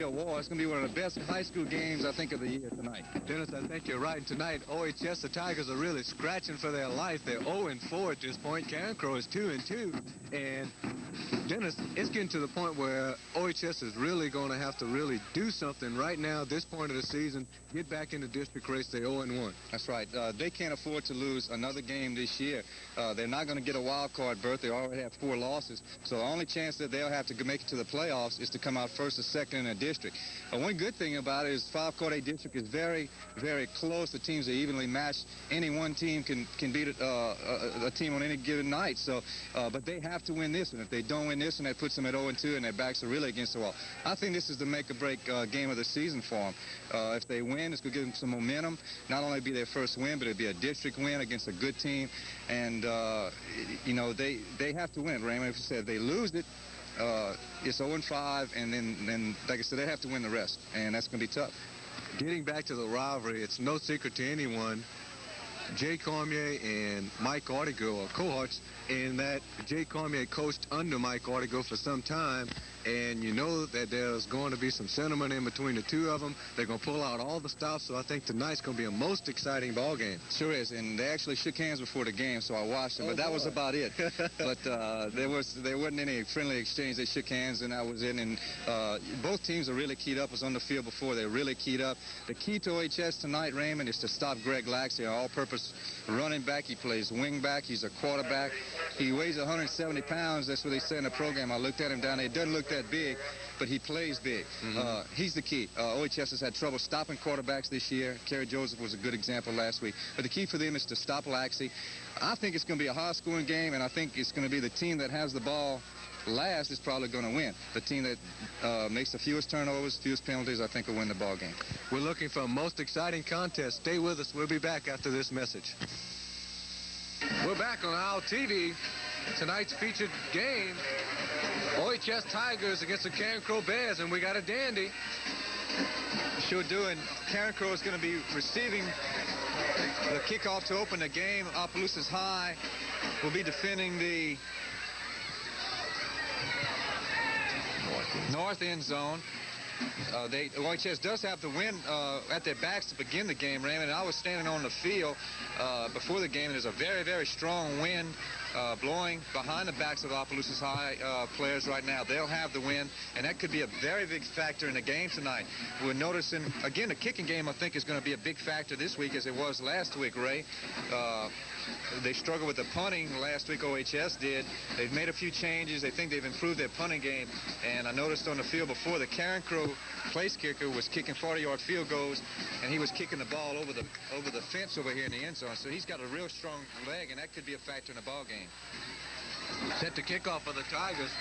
War. It's going to be one of the best high school games, I think, of the year tonight. Dennis, I think you're right. Tonight, OHS, the Tigers are really scratching for their life. They're 0-4 at this point. Carencro is 2-2. And, Dennis, it's getting to the point where OHS is really going to have to really do something right now at this point of the season, get back in the district race. They're 0-1. That's right. They can't afford to lose another game this year. They're not going to get a wild card berth. They already have 4 losses. So the only chance that they'll have to make it to the playoffs is to come out first or second in a district. One good thing about it is 5-quad district is very, very close. The teams are evenly matched. Any one team can beat a team on any given night. So, but they have to win this one. If they don't win this one, that puts them at 0-2, and their backs are really against the wall. I think this is the make-or-break game of the season for them. If they win, it's going to give them some momentum. Not only be their first win, but it'll be a district win against a good team. And you know, they have to win it, Raymond. If you said if they lose it, it's 0-5, and then, like I said, they have to win the rest, and that's going to be tough. Getting back to the rivalry, it's no secret to anyone, J. Comeaux and Mike Artigo are cohorts, in that J. Comeaux coached under Mike Artigo for some time, and you know that there's going to be some sentiment in between the two of them. They're going to pull out all the stops, so I think tonight's going to be a most exciting ball game. Sure is, and they actually shook hands before the game, so I watched it, but that was about it. But there wasn't any friendly exchange. They shook hands, and I was in, and both teams are really keyed up. I was on the field before. They're really keyed up. The key to OHS tonight, Raymond, is to stop Greg Laxey, our all-purpose running back. He plays wing back. He's a quarterback. He weighs 170 pounds. That's what they say in the program. I looked at him down there. It doesn't look that big, but he plays big. He's the key. OHS has had trouble stopping quarterbacks this year. Kerry Joseph was a good example last week. But the key for them is to stop Laxey. I think it's going to be a high-scoring game, and I think it's going to be the team that has the ball last is probably going to win. The team that makes the fewest turnovers, fewest penalties, I think will win the ball game. We're looking for a most exciting contest. Stay with us. We'll be back after this message. We're back on our TV. Tonight's featured game, OHS Tigers against the Carencro Bears, and we got a dandy. Sure do, and Carencro is going to be receiving the kickoff to open the game. Opelousas High will be defending the north end zone. OHS does have the wind at their backs to begin the game, Raymond. And I was standing on the field before the game, and there's a very, very strong wind blowing behind the backs of Opelousas High players right now. They'll have the wind, and that could be a very big factor in the game tonight. We're noticing, again, the kicking game, I think, is going to be a big factor this week as it was last week, Ray. They struggled with the punting last week, OHS did. They've made a few changes. They think they've improved their punting game. And I noticed on the field before, the Carencro place kicker was kicking 40-yard field goals, and he was kicking the ball over the fence over here in the end zone. So he's got a real strong leg, and that could be a factor in the ball game. Set to kickoff for the Tigers,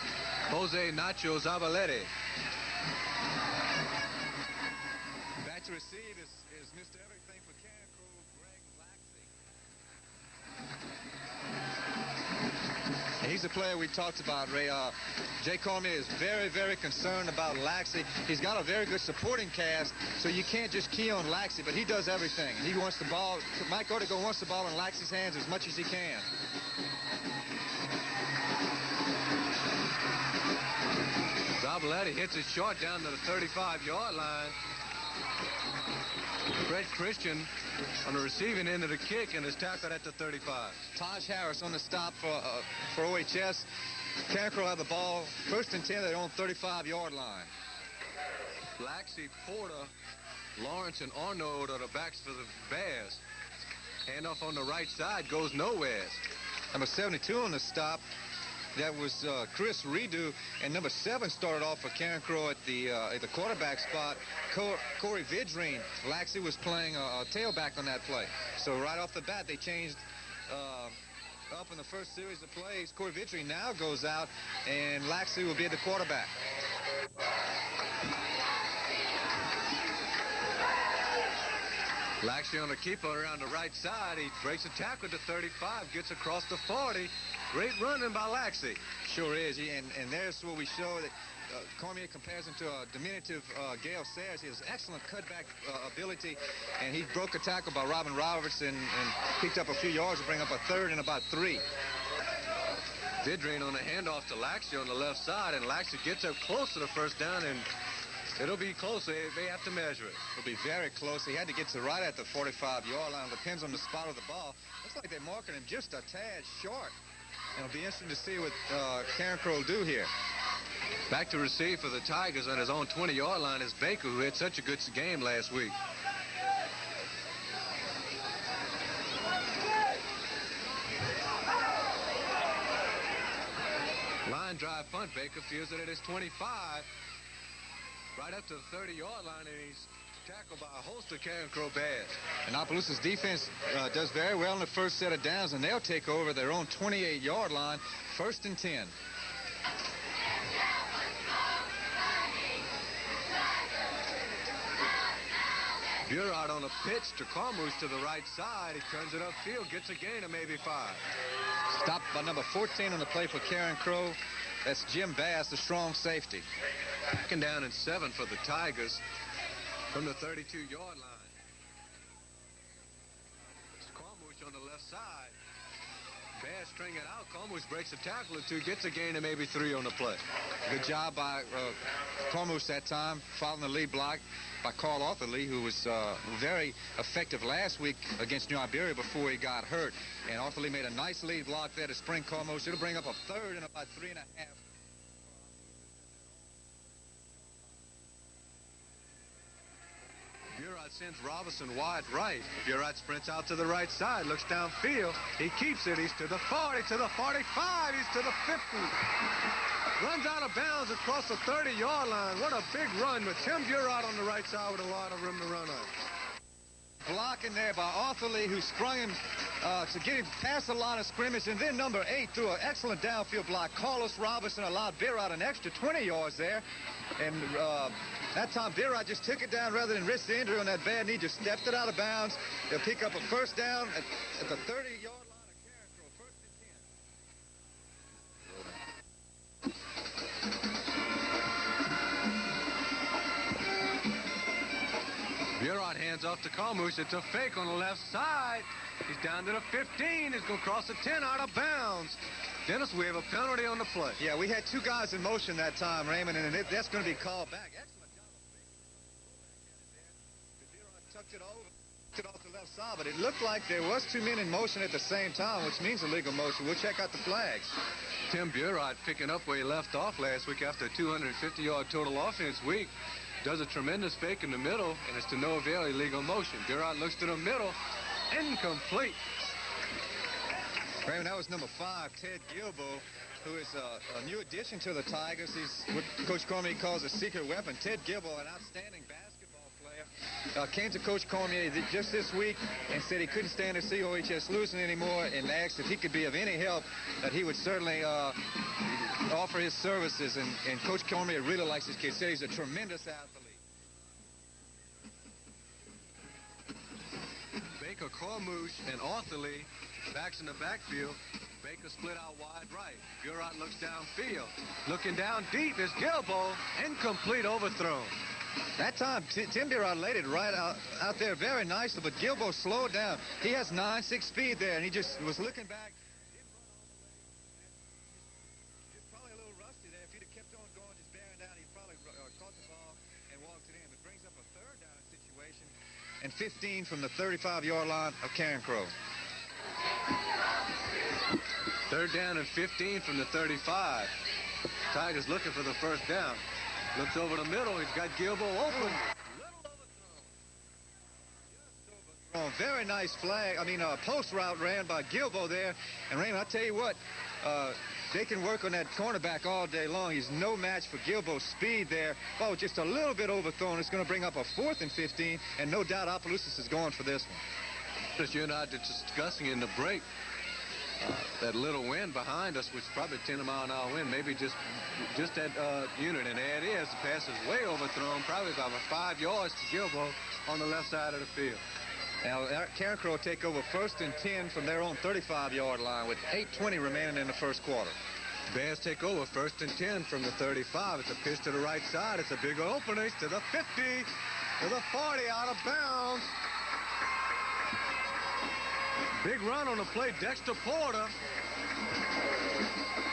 Jose Nacho Zavalete. Back to receive is Mr. Everything for Carencro, Greg Laxey. He's the player we talked about, Ray. J. Comeaux is very, very concerned about Laxey. He's got a very good supporting cast, so you can't just key on Laxey, but he does everything. He wants the ball. Mike Artigo wants the ball in Laxey's hands as much as he can. Zavalete hits it short down to the 35-yard line. Fred Christian on the receiving end of the kick and is tackled at the 35. Taj Harris on the stop for OHS. Carencro have the ball. First and 10, they're on 35-yard line. Laxey, Porter, Lawrence, and Arnold are the backs for the Bears. Handoff on the right side goes nowhere. Number 72 on the stop. That was Chris Redo, and number 7 started off for Carencro at the quarterback spot. Corey Vidrine. Laxey was playing a tailback on that play. So right off the bat, they changed up in the first series of plays. Corey Vidrine now goes out, and Laxey will be the quarterback. Laxey on the keeper around the right side. He breaks a tackle to 35, gets across the 40. Great running by Laxey. Sure is. And there's where we show that Comeaux compares him to a diminutive Gale Sayers. He has excellent cutback ability, and he broke a tackle by Robin Robertson and picked up a few yards to bring up a third and about 3. Vidrine on the handoff to Laxey on the left side, and Laxey gets up close to the first down and It'll be close. They may have to measure it. It'll be very close. He had to get to right at the 45-yard line. Depends on the spot of the ball. Looks like they're marking him just a tad short. And it'll be interesting to see what Carencro will do here. Back to receive for the Tigers on his own 20-yard line is Baker, who had such a good game last week. Line drive punt. Baker fields it at his 25. Right up to the 30-yard line, and he's tackled by a host of Carencro bad. And Opelousas defense does very well in the first set of downs, and they'll take over their own 28-yard line, 1st and 10. Burrard on a pitch to Comeaux to the right side. He turns it upfield, gets a gain of maybe 5. Stopped by number 14 on the play for Carencro. That's Jim Bass, the strong safety. Second down and 7 for the Tigers from the 32-yard line. It's Comeaux on the left side. Bass string it out. Comeaux breaks a tackle or two, gets a gain of maybe 3 on the play. Good job by Comeaux that time, following the lead block by Carl Arthurlee, who was very effective last week against New Iberia before he got hurt. And Arthurlee made a nice lead block there to spring Comeaux. It'll bring up a 3rd and about 3.5. Burrard sends Robinson wide right. Burrard sprints out to the right side, looks downfield. He keeps it. He's to the 40, to the 45. He's to the 50. Runs out of bounds across the 30-yard line. What a big run with Tim Burrard on the right side with a lot of room to run on. Blocking there by Arthurlee, who sprung him to get him past the line of scrimmage. And then number 8 threw an excellent downfield block. Carlos Robinson allowed Burrard an extra 20 yards there. And that time, Burrard just took it down rather than risk the injury on that bad knee. Just stepped it out of bounds. They'll pick up a 1st down at the 30-yard line of Carencro, 1st and 10. Burrard hands off to Comeaux. It's a fake on the left side. He's down to the 15. He's going to cross the 10 out of bounds. Dennis, we have a penalty on the play. Yeah, we had 2 guys in motion that time, Raymond, and that's going to be called back. Excellent job of Burrard tucked it over, took it off the left side, but it looked like there was 2 men in motion at the same time, which means illegal motion. We'll check out the flags. Tim Burrard picking up where he left off last week after a 250-yard total offense week. Does a tremendous fake in the middle, and it's to no avail, illegal motion. Burrard looks to the middle, incomplete. Raymond, that was number 5, Ted Gilbo, who is a new addition to the Tigers. He's what Coach Cormier calls a secret weapon. Ted Gilbo, an outstanding basketball player, came to Coach Cormier just this week and said he couldn't stand to see OHS losing anymore and asked if he could be of any help, that he would certainly offer his services. And Coach Cormier really likes this kid. Said he's a tremendous athlete. Baker, Comeaux, and Arthurlee backs in the backfield. Baker split out wide right. Burrard looks downfield. Looking down deep is Gilbo. Incomplete, overthrown. That time, Tim Burrard laid it right out there very nicely, but Gilbo slowed down. He has 9.6 speed there, and he just was looking back. He's probably a little rusty there. If he'd have kept on going, just bearing down, he'd probably caught the ball and walked it in. It brings up a 3rd down situation and 15 from the 35-yard line of Carencro. 3rd down and 15 from the 35. Tigers looking for the 1st down. Looks over the middle. He's got Gilbo open. Very nice flag. Post route ran by Gilbo there. And Raymond, I tell you what, they can work on that cornerback all day long. He's no match for Gilbo's speed there. Ball just a little bit overthrown. It's going to bring up a 4th and 15, and no doubt Opelousas is going for this one. As you and I discussing in the break, that little wind behind us, which is probably a 10-mile-an-hour wind, maybe just that unit. And there it is. The pass is way overthrown, probably about 5 yards to Gilbo on the left side of the field. Now, Carencro will take over 1st and 10 from their own 35-yard line with 8:20 remaining in the 1st quarter. Bears take over 1st and 10 from the 35. It's a pitch to the right side. It's a big opening to the 50, to the 40, out of bounds. Big run on the play. Dexter Porter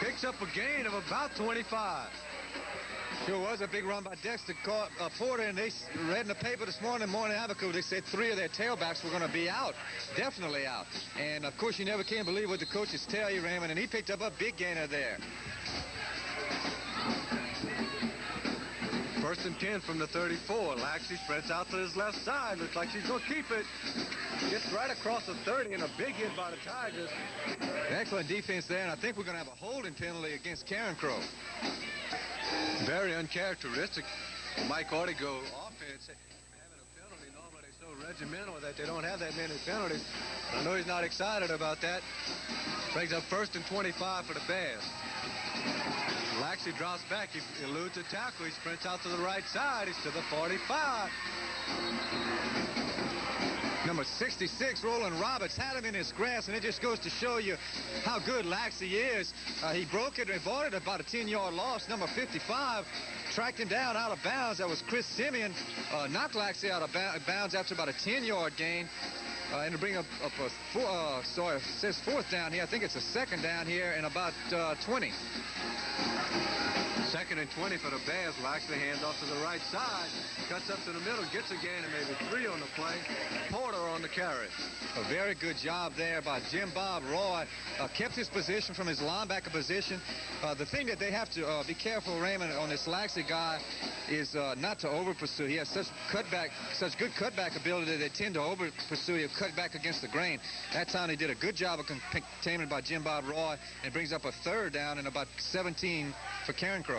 picks up a gain of about 25. Sure was a big run by Dexter Porter, and they read in the paper this morning, Morning Abaco, they said 3 of their tailbacks were going to be out, definitely out. And, of course, you never can believe what the coaches tell you, Raymond, and he picked up a big gainer there. 1st and 10 from the 34. Laxey spreads out to his left side. Looks like she's going to keep it. Gets right across the 30, and a big hit by the Tigers. Excellent defense there, and I think we're going to have a holding penalty against Carencro. Very uncharacteristic. Mike Ortego offense having a penalty. Normally they're so regimental that they don't have that many penalties. I know he's not excited about that. Brings up 1st and 25 for the Bears. Laxey drops back. He eludes a tackle. He sprints out to the right side. He's to the 45. Number 66, Roland Roberts, had him in his grasp, and it just goes to show you how good Laxey is. He broke it and avoided about a 10-yard loss. Number 55 tracked him down out of bounds. That was Chris Simeon. Knocked Laxey out of bounds after about a 10-yard gain. And to bring up a sorry, it says 4th down here. I think it's a 2nd down here and about 20. 2nd and 20 for the Bears. Laxey hands off to the right side. Cuts up to the middle. Gets a gain of maybe 3 on the play. Porter on the carry. A very good job there by Jim Bob Roy. Kept his position from his linebacker position. The thing that they have to be careful, Raymond, on this Laxey guy is not to over-pursue. He has such good cutback ability that they tend to over-pursue. He'll cut back against the grain. That time he did a good job of containment by Jim Bob Roy and brings up a 3rd down and about 17 for Carencro.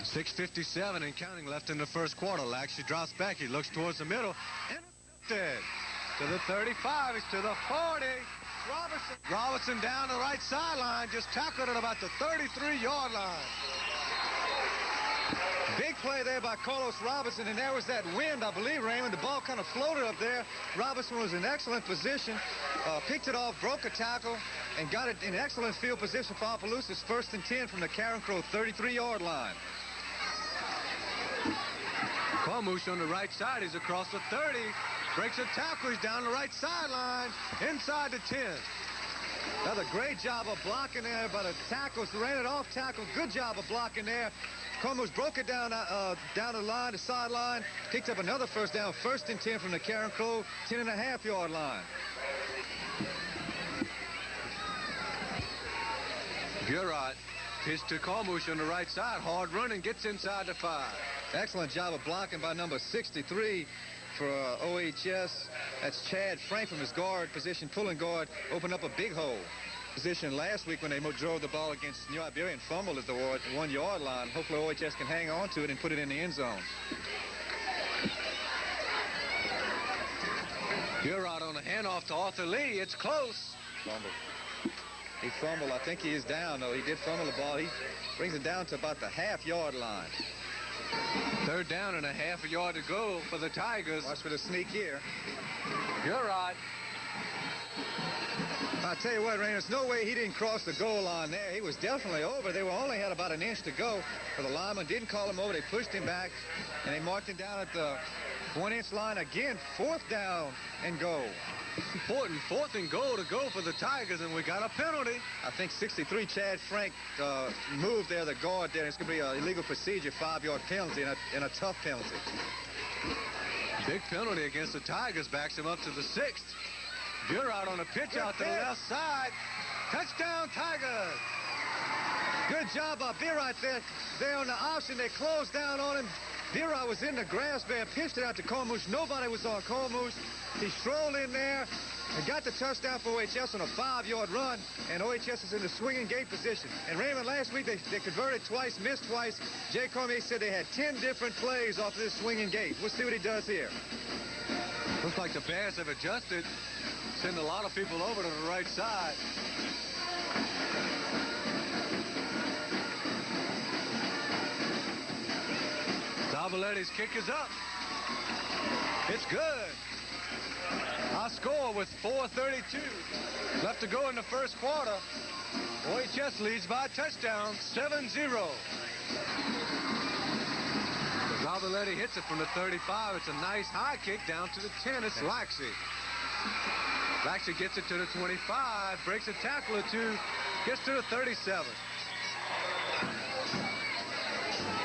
6:57 and counting left in the 1st quarter. Laxey drops back. He looks towards the middle and dead to the 35. He's to the 40. Robertson down the right sideline, just tackled at about the 33-yard line. Big play there by Carlos Robinson, and there was that wind, I believe, Raymond. The ball kind of floated up there. Robinson was in excellent position, picked it off, broke a tackle, and got it in excellent field position for Opelousas. 1st and 10 from the Carencro 33-yard line. Comeaux on the right side. He's across the 30. Breaks a tackle. He's down the right sideline. Inside the 10. Another great job of blocking there by the tackles. Ran it off tackle. Good job of blocking there. Comeaux broke it down down the line, the sideline. Picked up another 1st down. 1st and 10 from the Carencro 10.5-yard line. Burot pitch to Comeaux on the right side. Hard running. Gets inside the 5. Excellent job of blocking by number 63 for OHS. That's Chad Frank from his guard position, pulling guard. Opened up a big hole position last week when they drove the ball against New Iberia and fumbled at the 1-yard line. Hopefully OHS can hang on to it and put it in the end zone. Burot on the handoff to Arthur Lee. It's close. Fumbled. He fumbled. I think he is down, though. He did fumble the ball. He brings it down to about the half-yard line. 3rd down and a half a yard to go for the Tigers. Watch for the sneak here. Burot. I'll tell you what, Raymond, there's no way he didn't cross the goal line there. He was definitely over. They only had about an inch to go. For the lineman, didn't call him over. They pushed him back, and they marked him down at the 1-inch line again. 4th down and goal. Important 4th and goal to go for the Tigers, and we got a penalty. I think 63 Chad Frank moved there, the guard there. It's going to be an illegal procedure, 5-yard penalty, and a tough penalty. Big penalty against the Tigers, backs him up to the 6th. Burot on a pitch out to the left side. Touchdown, Tigers. Good job by Burot there on the option. They closed down on him. Burot was in the grass there, pitched it out to Comeaux. Nobody was on Comeaux. He strolled in there and got the touchdown for OHS on a 5-yard run, and OHS is in the swinging gate position. And Raymond, last week they converted twice, missed twice. J. Comeaux said they had 10 different plays off of this swinging gate. We'll see what he does here. Looks like the Bears have adjusted, send a lot of people over to the right side. Zabaletti's kick is up. It's good. Our score with 4:32 left to go in the 1st quarter. OHS leads by a touchdown, 7-0. Zabaletti hits it from the 35. It's a nice high kick down to the 10. It's Laxey. Laxey gets it to the 25, breaks a tackle or two, Gets to the 37.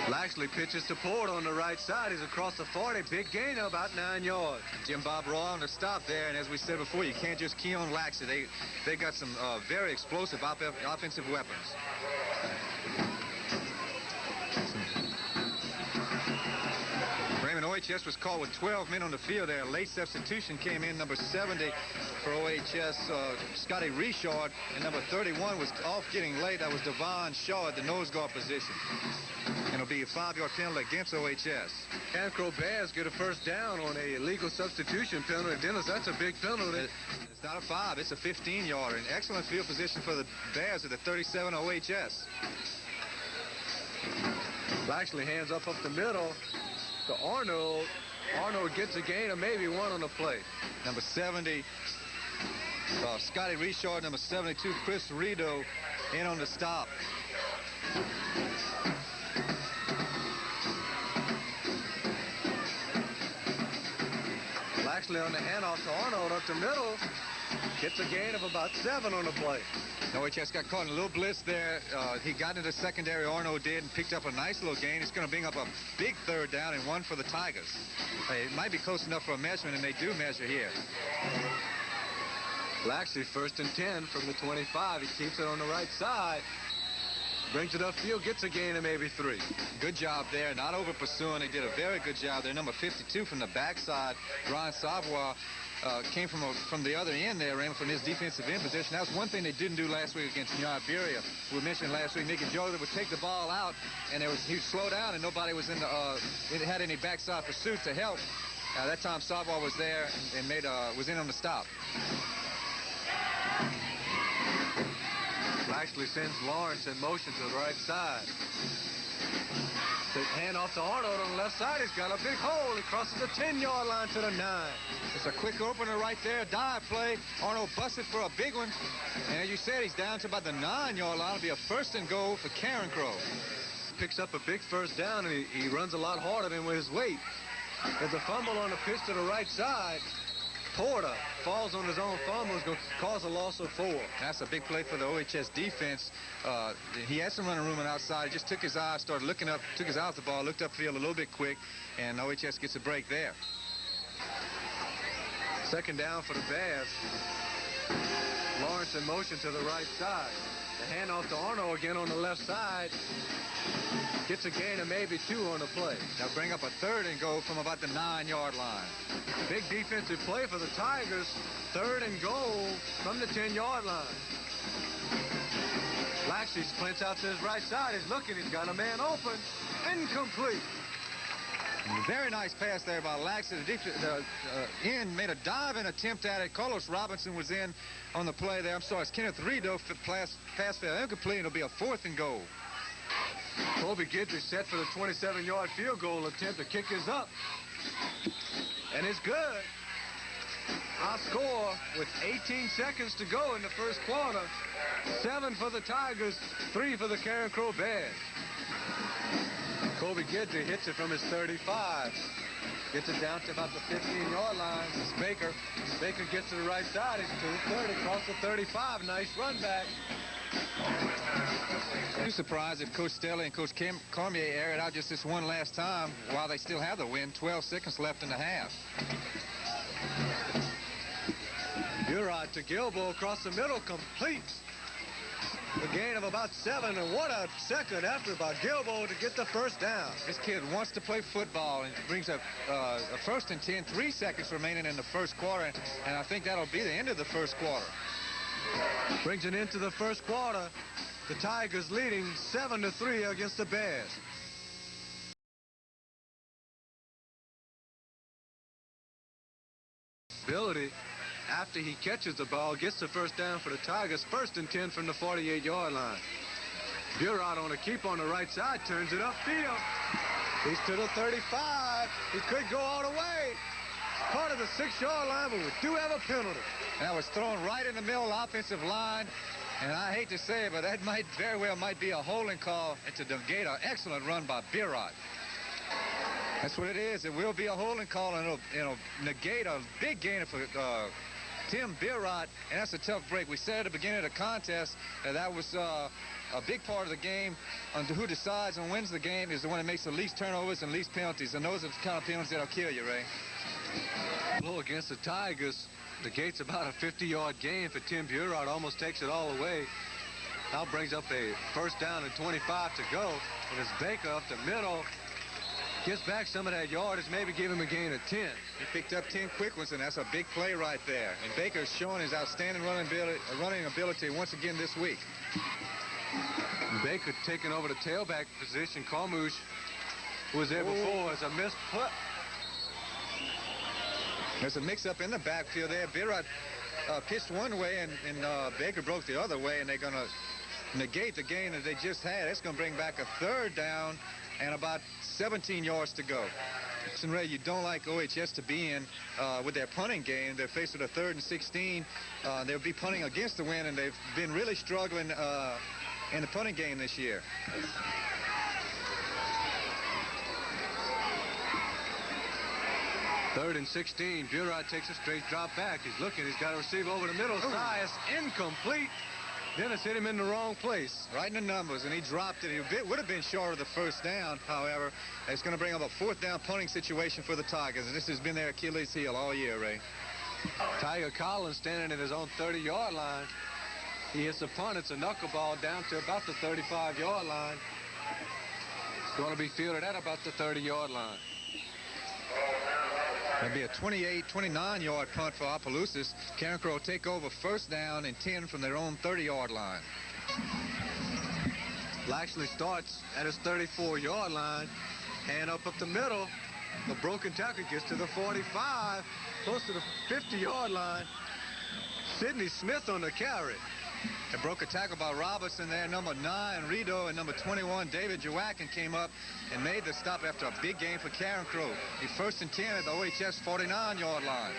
Lashley pitches to Port on the right side. He's across the 40. Big gain of about 9 yards. Jim Bob Roy on the stop there, and as we said before, you can't just key on Lashley. They got some very explosive offensive weapons. Raymond OHS was called with 12 men on the field there. A late substitution came in, number 70 for OHS, Scotty Richard, and number 31 was off getting late. That was Devon Shaw at the nose guard position. And it'll be a 5-yard penalty against OHS. Carencro Bears get a first down on a illegal substitution penalty. Dennis, that's a big penalty. It's not a 5, it's a 15-yarder. An excellent field position for the Bears at the 37 OHS. Lashley hands up the middle to Arnold. Arnold gets a gain of maybe 1 on the play. Number 70, Scotty Richard. Number 72, Chris Rideau, in on the stop. Lashley on the handoff to Arnold up the middle. Gets a gain of about 7 on the play. OHS got caught in a little blitz there. He got into the secondary, Arnold did, and picked up a nice little gain. It's going to bring up a big third down and 1 for the Tigers. It might be close enough for a measurement, and they do measure here. Lashley first and 10 from the 25. He keeps it on the right side. Brings it upfield, gets a gain of maybe 3. Good job there, not over pursuing. They did a very good job there. Number 52 from the backside, Ryan Savoy, came from the other end there, ran from his defensive end position. That was one thing they didn't do last week against Iberia. We mentioned last week, Nicky Joseph would take the ball out, and he would slow down, and nobody was had any backside pursuit to help. That time Savoy was there and was in on the stop. Lashley sends Lawrence in motion to the right side. The handoff to Arnold on the left side. He's got a big hole. He crosses the 10-yard line to the 9. It's a quick opener right there. Dive play. Arnold busted for a big one. And as you said, he's down to about the 9-yard line. It'll be a first and goal for Carencro. Picks up a big first down, and he runs a lot harder than with his weight. There's a fumble on the pitch to the right side. Porter falls on his own fumble. Is going to cause a loss of 4. That's a big play for the OHS defense. He had some running room on outside. He just took his eye, started looking up, took his eye off the ball, looked upfield a little bit quick, and OHS gets a break there. Second down for the Bears. Lawrence in motion to the right side. The handoff to Arnold again on the left side. Gets a gain of maybe 2 on the play. They'll bring up a third and goal from about the 9-yard line. Big defensive play for the Tigers. Third and goal from the 10-yard line. Lashley splints out to his right side. He's looking. He's got a man open. Incomplete. Very nice pass there by Lashley. The end made a diving attempt at it. Carlos Robinson was in on the play there. I'm sorry, it's Kenneth Rideau. Pass failed incomplete. It'll be a 4th and goal. Kobe Gidry set for the 27-yard field goal attempt. The kick is up. And it's good. Our score with 18 seconds to go in the first quarter. 7 for the Tigers, 3 for the Carencro Bears. Kobe Gidry hits it from his 35. Gets it down to about the 15-yard line. It's Baker. Baker gets to the right side. He's to the 30, across the 35. Nice run back. Too surprised if Coach Stelly and Coach Cormier air it out just this one last time while they still have the win. 12 seconds left in the half. Burod to Gilbo across the middle, complete. A gain of about 7, and what a second after by Gilbo to get the first down. This kid wants to play football and brings up a first and 10, 3 seconds remaining in the first quarter, and I think that'll be the end of the first quarter. Brings it into the first quarter. The Tigers leading 7-3 against the Bears. Ability after he catches the ball, gets the first down for the Tigers. First and 10 from the 48-yard line. Burod on a keep on the right side, turns it upfield. He's to the 35. He could go all the way. Part of the 6-yard line, but we do have a penalty. That was thrown right in the middle of the offensive line. And I hate to say it, but that very well might be a holding call. It's a negate, an excellent run by Burod. That's what it is. It will be a holding call, and it'll negate a big gain for Tim Birot, and that's a tough break. We said at the beginning of the contest that was a big part of the game. Who decides and wins the game is the one that makes the least turnovers and least penalties, and those are the kind of penalties that'll kill you, Ray. Well, against the Tigers, the gate's about a 50-yard gain for Tim Birot. Almost takes it all away. Now brings up a first down and 25 to go. And as Baker up the middle gets back some of that yardage, maybe give him a gain of 10. He picked up 10 quick ones, and that's a big play right there. And Baker's showing his outstanding running ability once again this week. Baker taking over the tailback position. Comeaux, who was there before, as a missed put. There's a mix-up in the backfield there. Birot pitched one way, and Baker broke the other way, and they're going to negate the gain that they just had. It's going to bring back a third down and about 17 yards to go. And Ray, you don't like OHS to be in with their punting game. They're faced with a 3rd and 16. They'll be punting against the wind, and they've been really struggling in the punting game this year. Third and 16. Birot takes a straight drop back. He's looking. He's got to receive over the middle. Size incomplete. Dennis hit him in the wrong place. Right in the numbers, and he dropped it. It would have been short of the first down, however. It's going to bring up a 4th down punting situation for the Tigers, and this has been their Achilles heel all year, Ray. Tiger Collins standing at his own 30-yard line. He hits the punt. It's a knuckleball down to about the 35-yard line. It's going to be fielded at about the 30-yard line. It'll be a 28, 29-yard punt for Opelousas. Carencro will take over 1st down and 10 from their own 30-yard line. Lashley starts at his 34-yard line. Hand up the middle. The broken tackle gets to the 45. Close to the 50-yard line. Sidney Smith on the carry. They broke a tackle by Robertson there. Number 9, Rideau, and number 21, David Joaquin, came up and made the stop after a big game for Carencro. The 1st and 10 at the OHS 49-yard line.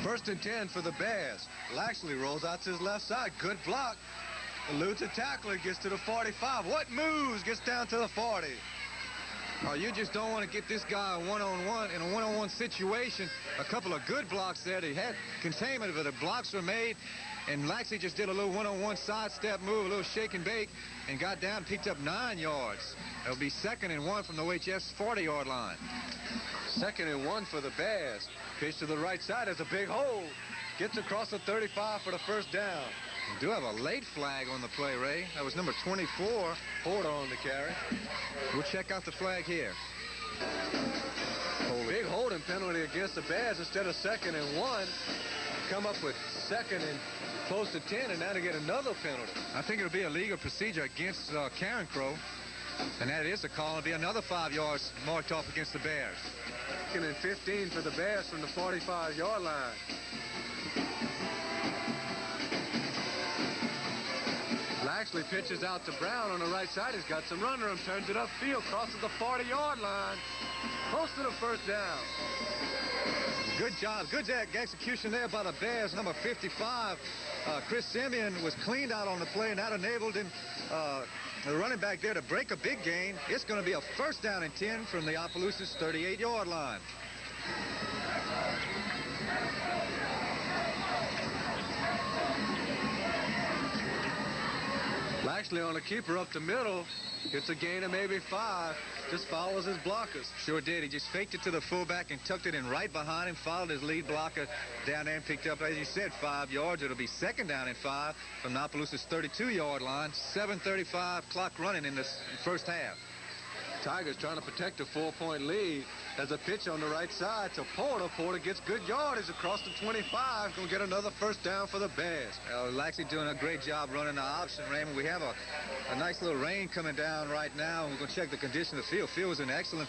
1st and 10 for the Bears. Lashley rolls out to his left side. Good block. Eludes a tackler, gets to the 45. What moves? Gets down to the 40. Oh, you just don't want to get this guy one-on-one in a one-on-one situation. A couple of good blocks there. They had containment, but the blocks were made. And Laxey just did a little one-on-one sidestep move, a little shake and bake, and got down, picked up 9 yards. It'll be 2nd and 1 from the OHS 40-yard line. 2nd and 1 for the Bears. Pitch to the right side. There's a big hole. Gets across the 35 for the 1st down. We do have a late flag on the play, Ray. That was number 24. Porter on the carry. We'll check out the flag here. Big holding penalty against the Bears instead of 2nd and 1. Come up with 2nd and close to 10, and now to get another penalty. I think it'll be a legal procedure against Carencro, and that is a call. It'll be another 5 yards marked off against the Bears. 2nd and 15 for the Bears from the 45-yard line. Lashley pitches out to Brown on the right side. He's got some run room, turns it upfield, crosses the 40-yard line, close to the 1st down. Good job. Good execution there by the Bears. Number 55, Chris Simeon, was cleaned out on the play, and that enabled him, the running back there, to break a big gain. It's going to be a 1st down and 10 from the Opelousas 38-yard line. Lashley on the keeper up the middle. Gets a gain of maybe 5. Just follows his blockers. Sure did. He just faked it to the fullback and tucked it in right behind him, followed his lead blocker down there and picked up, as you said, 5 yards. It'll be 2nd down and 5 from the Opelousas 32-yard line. 7:35 clock running in this 1st half. Tigers trying to protect a 4-point lead. There's a pitch on the right side to Porter. Porter gets good yardage across the 25. Going to get another 1st down for the Bears. Laxey doing a great job running the option, Raymond. We have a nice little rain coming down right now. We're going to check the condition of the field. Field is in excellent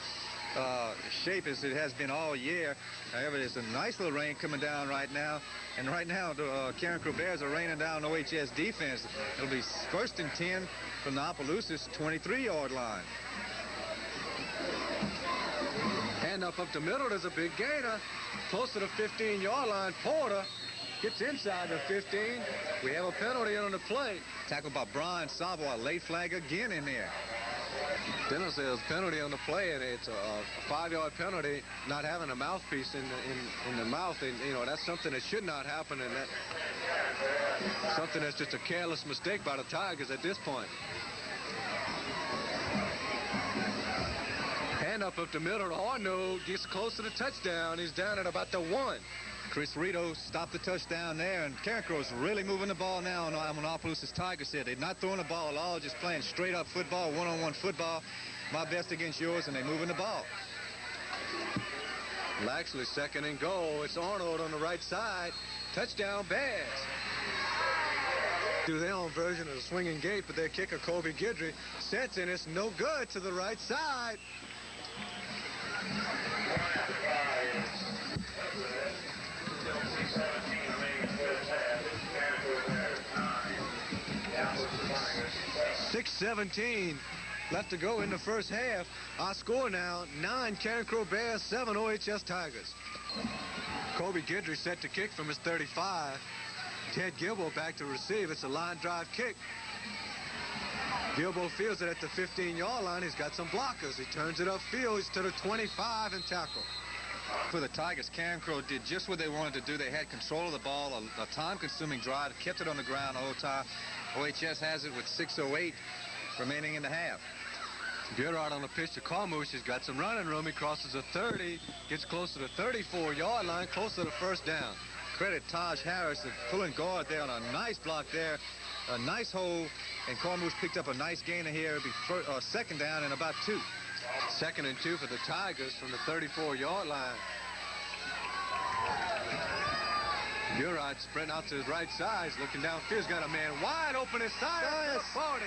shape as it has been all year. However, there's a nice little rain coming down right now. And right now, the Carencro Bears are raining down OHS defense. It'll be 1st and 10 from the Opelousas 23-yard line. Hand up the middle. There's a big gainer. Close to the 15-yard line. Porter gets inside the 15. We have a penalty on the play. Tackled by Brian Savo, a late flag again in there. Dennis says penalty on the play, and it's a 5-yard penalty, not having a mouthpiece in the mouth, and you know that's something that should not happen, and that something that's just a careless mistake by the Tigers at this point. Hand up the middle. Arno gets close to the touchdown. He's down at about the 1. Chris Rito stopped the touchdown there, and Carencro's really moving the ball now on Opelousas Tigers here. They're not throwing the ball at all, just playing straight up football, one-on-one football. My best against yours, and they're moving the ball. Actually, 2nd and goal. It's Arnold on the right side. Touchdown, Bears. Do their own version of the swinging gate, but their kicker, Kobe Guidry, sets in. It's no good to the right side. .6:17 left to go in the first half. Our score now, 9 Carencro Bears, 7 OHS Tigers. Kobe Guidry set to kick from his 35. Ted Gilbo back to receive. It's a line drive kick. Gilbo fields it at the 15-yard line. He's got some blockers. He turns it upfield. He's to the 25 and tackle. For the Tigers, Carencro did just what they wanted to do. They had control of the ball, a time-consuming drive, kept it on the ground the whole time. OHS has it with 6:08 remaining in the half. Burrard on the pitch to Comeaux. He's got some running room. He crosses the 30, gets close to the 34-yard line, close to the first down. Credit Taj Harris, the pulling guard there on a nice block there. A nice hole, and Comeaux picked up a nice gainer here. It'll be second down and about 2. 2nd and 2 for the Tigers from the 34-yard line. Burrard spreading out to his right side, looking downfield. He's got a man wide open inside. Yes. 40.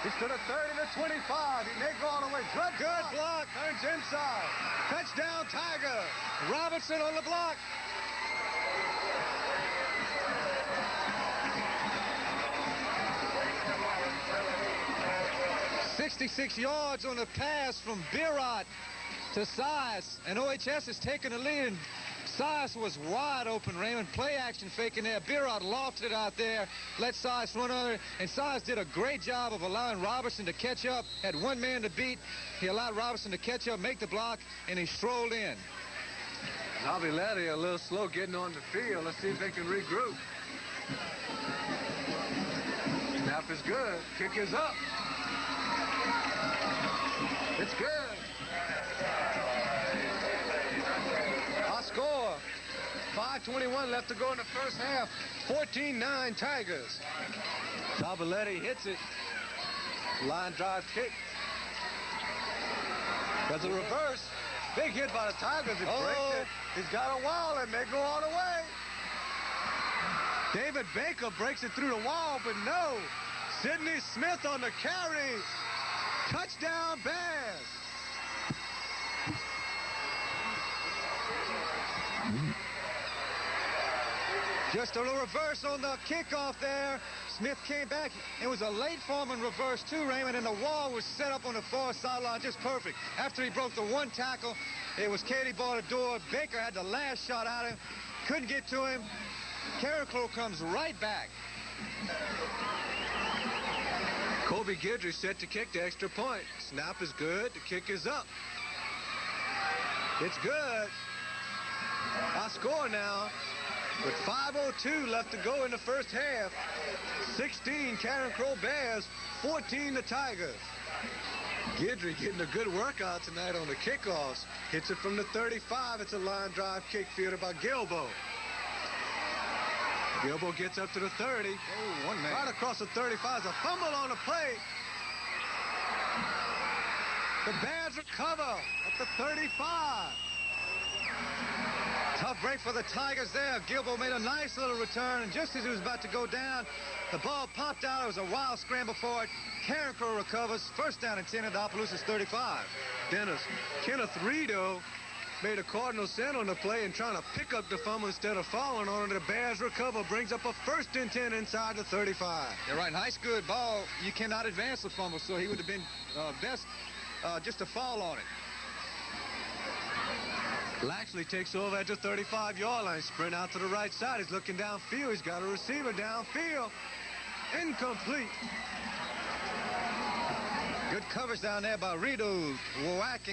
He's to the 30 to 25. He may go all the way. Good block. Turns inside. Touchdown, Tiger. Robinson on the block. 66 yards on the pass from Birot to Sias, and OHS has taken the lead. And Sias was wide open, Raymond. Play action faking there. Birot lofted it out there, let Sias run under it, and Sias did a great job of allowing Robertson to catch up. Had one man to beat. He allowed Robertson to catch up, make the block, and he strolled in. Lavillette a little slow getting on the field. Let's see if they can regroup. Snap is good. Kick is up. It's good. Our score, 5:21 left to go in the first half. 14-9 Tigers. Lavillette hits it. Line drive kick. There's a reverse. Big hit by the Tigers. He breaks it. He's got a wall and may go all the way. David Baker breaks it through the wall, but no. Sidney Smith on the carry. Touchdown, Bears. Just a little reverse on the kickoff there. Smith came back. It was a late form in reverse too, Raymond, and the wall was set up on the far sideline just perfect. After he broke the one tackle, it was Katie Bordador. Baker had the last shot at him. Couldn't get to him. Carencro comes right back. Kobe Guidry set to kick the extra point. Snap is good. The kick is up. It's good. Our score now, with 5:02 left to go in the first half. 16 Carencro Bears, 14 the Tigers. Guidry getting a good workout tonight on the kickoffs. Hits it from the 35. It's a line drive kick fielded by Gilbo. Gilbo gets up to the 30. Oh, one man. Right across the 35 is a fumble on the play. The Bears recover at the 35. Tough break for the Tigers there. Gilbo made a nice little return, and just as he was about to go down, the ball popped out. It was a wild scramble for it. Carencro recovers. First down and 10 at the Opelousas 35. Dennis, Kenneth Rito made a cardinal sin on the play and trying to pick up the fumble instead of falling on it. The Bears recover, brings up a 1st and 10 inside the 35. You're right. Nice, good ball. You cannot advance the fumble, so he would have been best just to fall on it. Lashley takes over at the 35-yard line. Sprint out to the right side. He's looking downfield. He's got a receiver downfield. Incomplete. Good coverage down there by Rideau, Wack,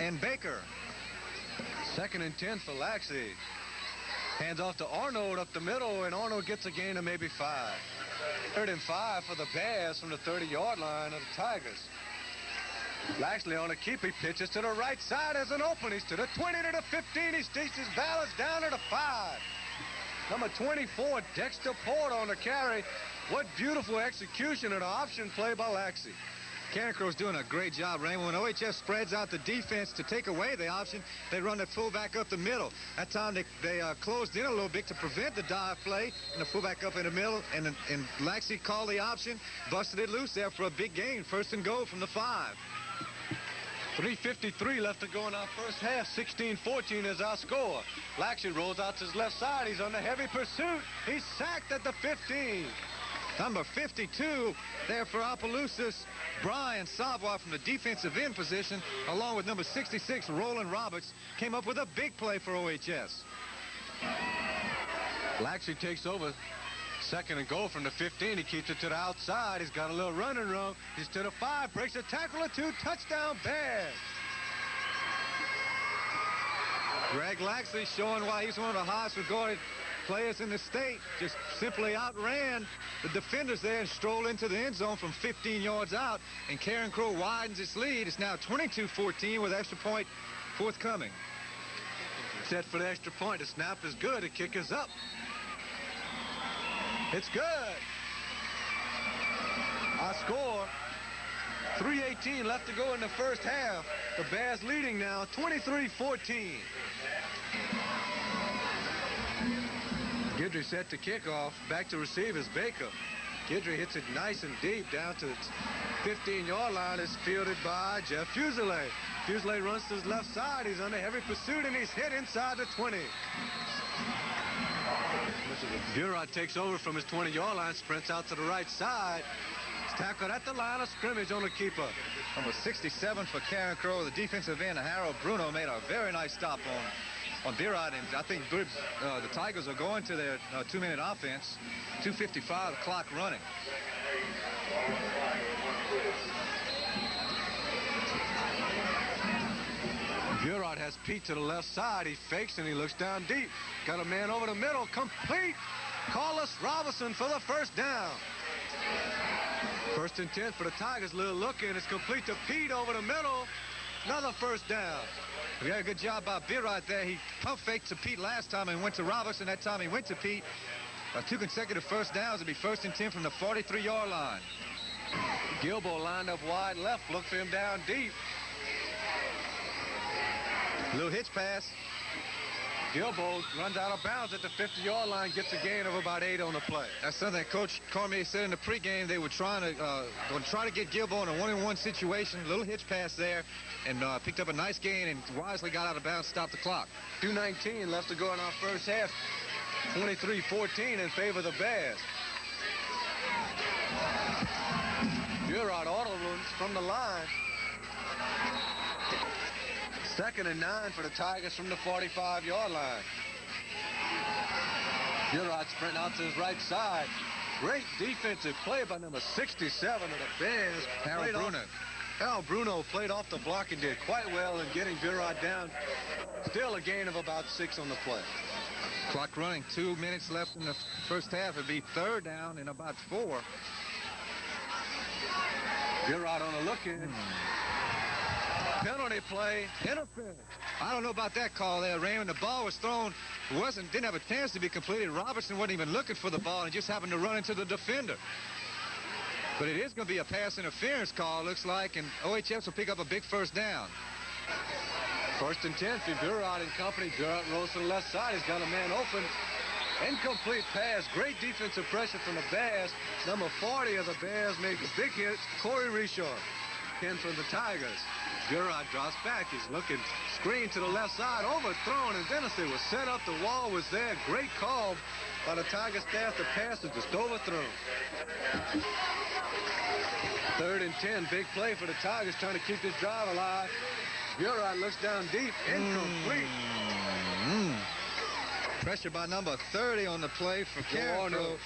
and Baker. 2nd and 10 for Laxey. Hands off to Arnold up the middle, and Arnold gets a gain of maybe 5. 3rd and 5 for the Bears from the 30-yard line of the Tigers. Laxley on a keep. He pitches to the right side as an open. He's to the 20, to the 15. He sticks his balance down to the 5. Number 24, Dexter Porter on the carry. What beautiful execution of the option play by Laxey. Carencro's doing a great job, Raymond. When OHS spreads out the defense to take away the option, they run the fullback up the middle. That time they closed in a little bit to prevent the dive play, and the fullback up in the middle, and Laxey called the option, busted it loose there for a big gain. 1st and goal from the 5. 3:53 left to go in our first half. 16-14 is our score. Laxey rolls out to his left side. He's under heavy pursuit. He's sacked at the 15. Number 52 there for Opelousas, Brian Savoy from the defensive end position, along with number 66, Roland Roberts, came up with a big play for OHS. Laxey takes over. 2nd and goal from the 15. He keeps it to the outside. He's got a little running room. He's to the 5. Breaks a tackle or 2. Touchdown Bears. Greg Laxey showing why he's one of the highest regarded players in the state. Just simply outran the defenders there and strolled into the end zone from 15 yards out. And Carencro widens its lead. It's now 22-14 with extra point forthcoming. Set for the extra point. The snap is good. The kick is up. It's good. Our score, 3:18 left to go in the first half. The Bears leading now, 23-14. Guidry set to kickoff. Back to receive is Baker. Guidry hits it nice and deep down to its 15-yard line. It's fielded by Jeff Fuselier. Fuselier runs to his left side. He's under heavy pursuit, and he's hit inside the 20. Burod takes over from his 20-yard line, sprints out to the right side. He's tackled at the line of scrimmage on the keeper. Number 67 for Carencro, the defensive end, Harold Bruno, made a very nice stop on Burod, and I think the Tigers are going to their 2-minute offense. 2:55, the clock running. Burod has Pete to the left side. He fakes and he looks down deep. Got a man over the middle. Complete. Carlos Robinson for the first down. 1st and 10 for the Tigers. Little look in. It's complete to Pete over the middle. Another first down. We got a good job by Burod there. He pump faked to Pete last time and went to Robinson. That time he went to Pete. 2 consecutive first downs. It'll be 1st and 10 from the 43-yard line. Gilbo lined up wide left. Look for him down deep. Little hitch pass. Gilbo runs out of bounds at the 50-yard line, gets a gain of about 8 on the play. That's something Coach Cormier said in the pregame. They were trying to get Gilbo in a 1-on-1 situation. Little hitch pass there, and picked up a nice gain and wisely got out of bounds, stopped the clock. 2:19 left to go in our first half. 23-14 in favor of the Bears. Burod auto runs from the line. 2nd and 9 for the Tigers from the 45-yard line. Burod sprinting out to his right side. Great defensive play by number 67 of the Bears. Harold Bruno. Harold Bruno played off the block and did quite well in getting Burod down. Still a gain of about 6 on the play. Clock running. 2 minutes left in the first half. It'll be 3rd down in about 4. Burod on a look-in. Penalty play, interference. I don't know about that call there, Raymond. The ball was thrown, didn't have a chance to be completed. Robertson wasn't even looking for the ball and just happened to run into the defender. But it is going to be a pass interference call, looks like, and OHS will pick up a big first down. 1st and 10 for Burod and company. Burod rolls to the left side. He's got a man open. Incomplete pass. Great defensive pressure from the Bears. Number 40 of the Bears makes a big hit. Corey Richard. 10 from the Tigers. Burod drops back. He's looking. Screen to the left side. Overthrown. And Dennis, it was set up. The wall was there. Great call by the Tiger staff. The pass was just overthrown. 3rd and 10. Big play for the Tigers trying to keep this drive alive. Burod looks down deep. Incomplete. Pressure by number 30 on the play for Carencro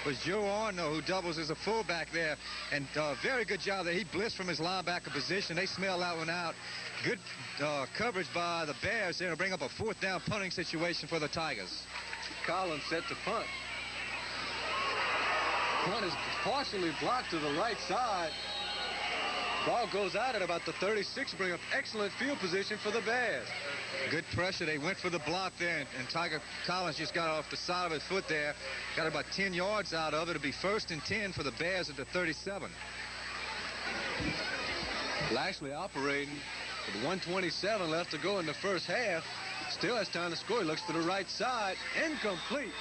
was Joe Arno, who doubles as a fullback there. And very good job there. He blitzed from his linebacker position. They smell that one out. Good coverage by the Bears there to bring up a 4th down punting situation for the Tigers. Collins set to punt. Punt is partially blocked to the right side. Ball goes out at about the 36, bring up excellent field position for the Bears. Good pressure. They went for the block there, and Tiger Collins just got off the side of his foot there. Got about 10 yards out of it. It'll be 1st and 10 for the Bears at the 37. Lashley operating with 1:27 left to go in the first half. Still has time to score. He looks to the right side. Incomplete.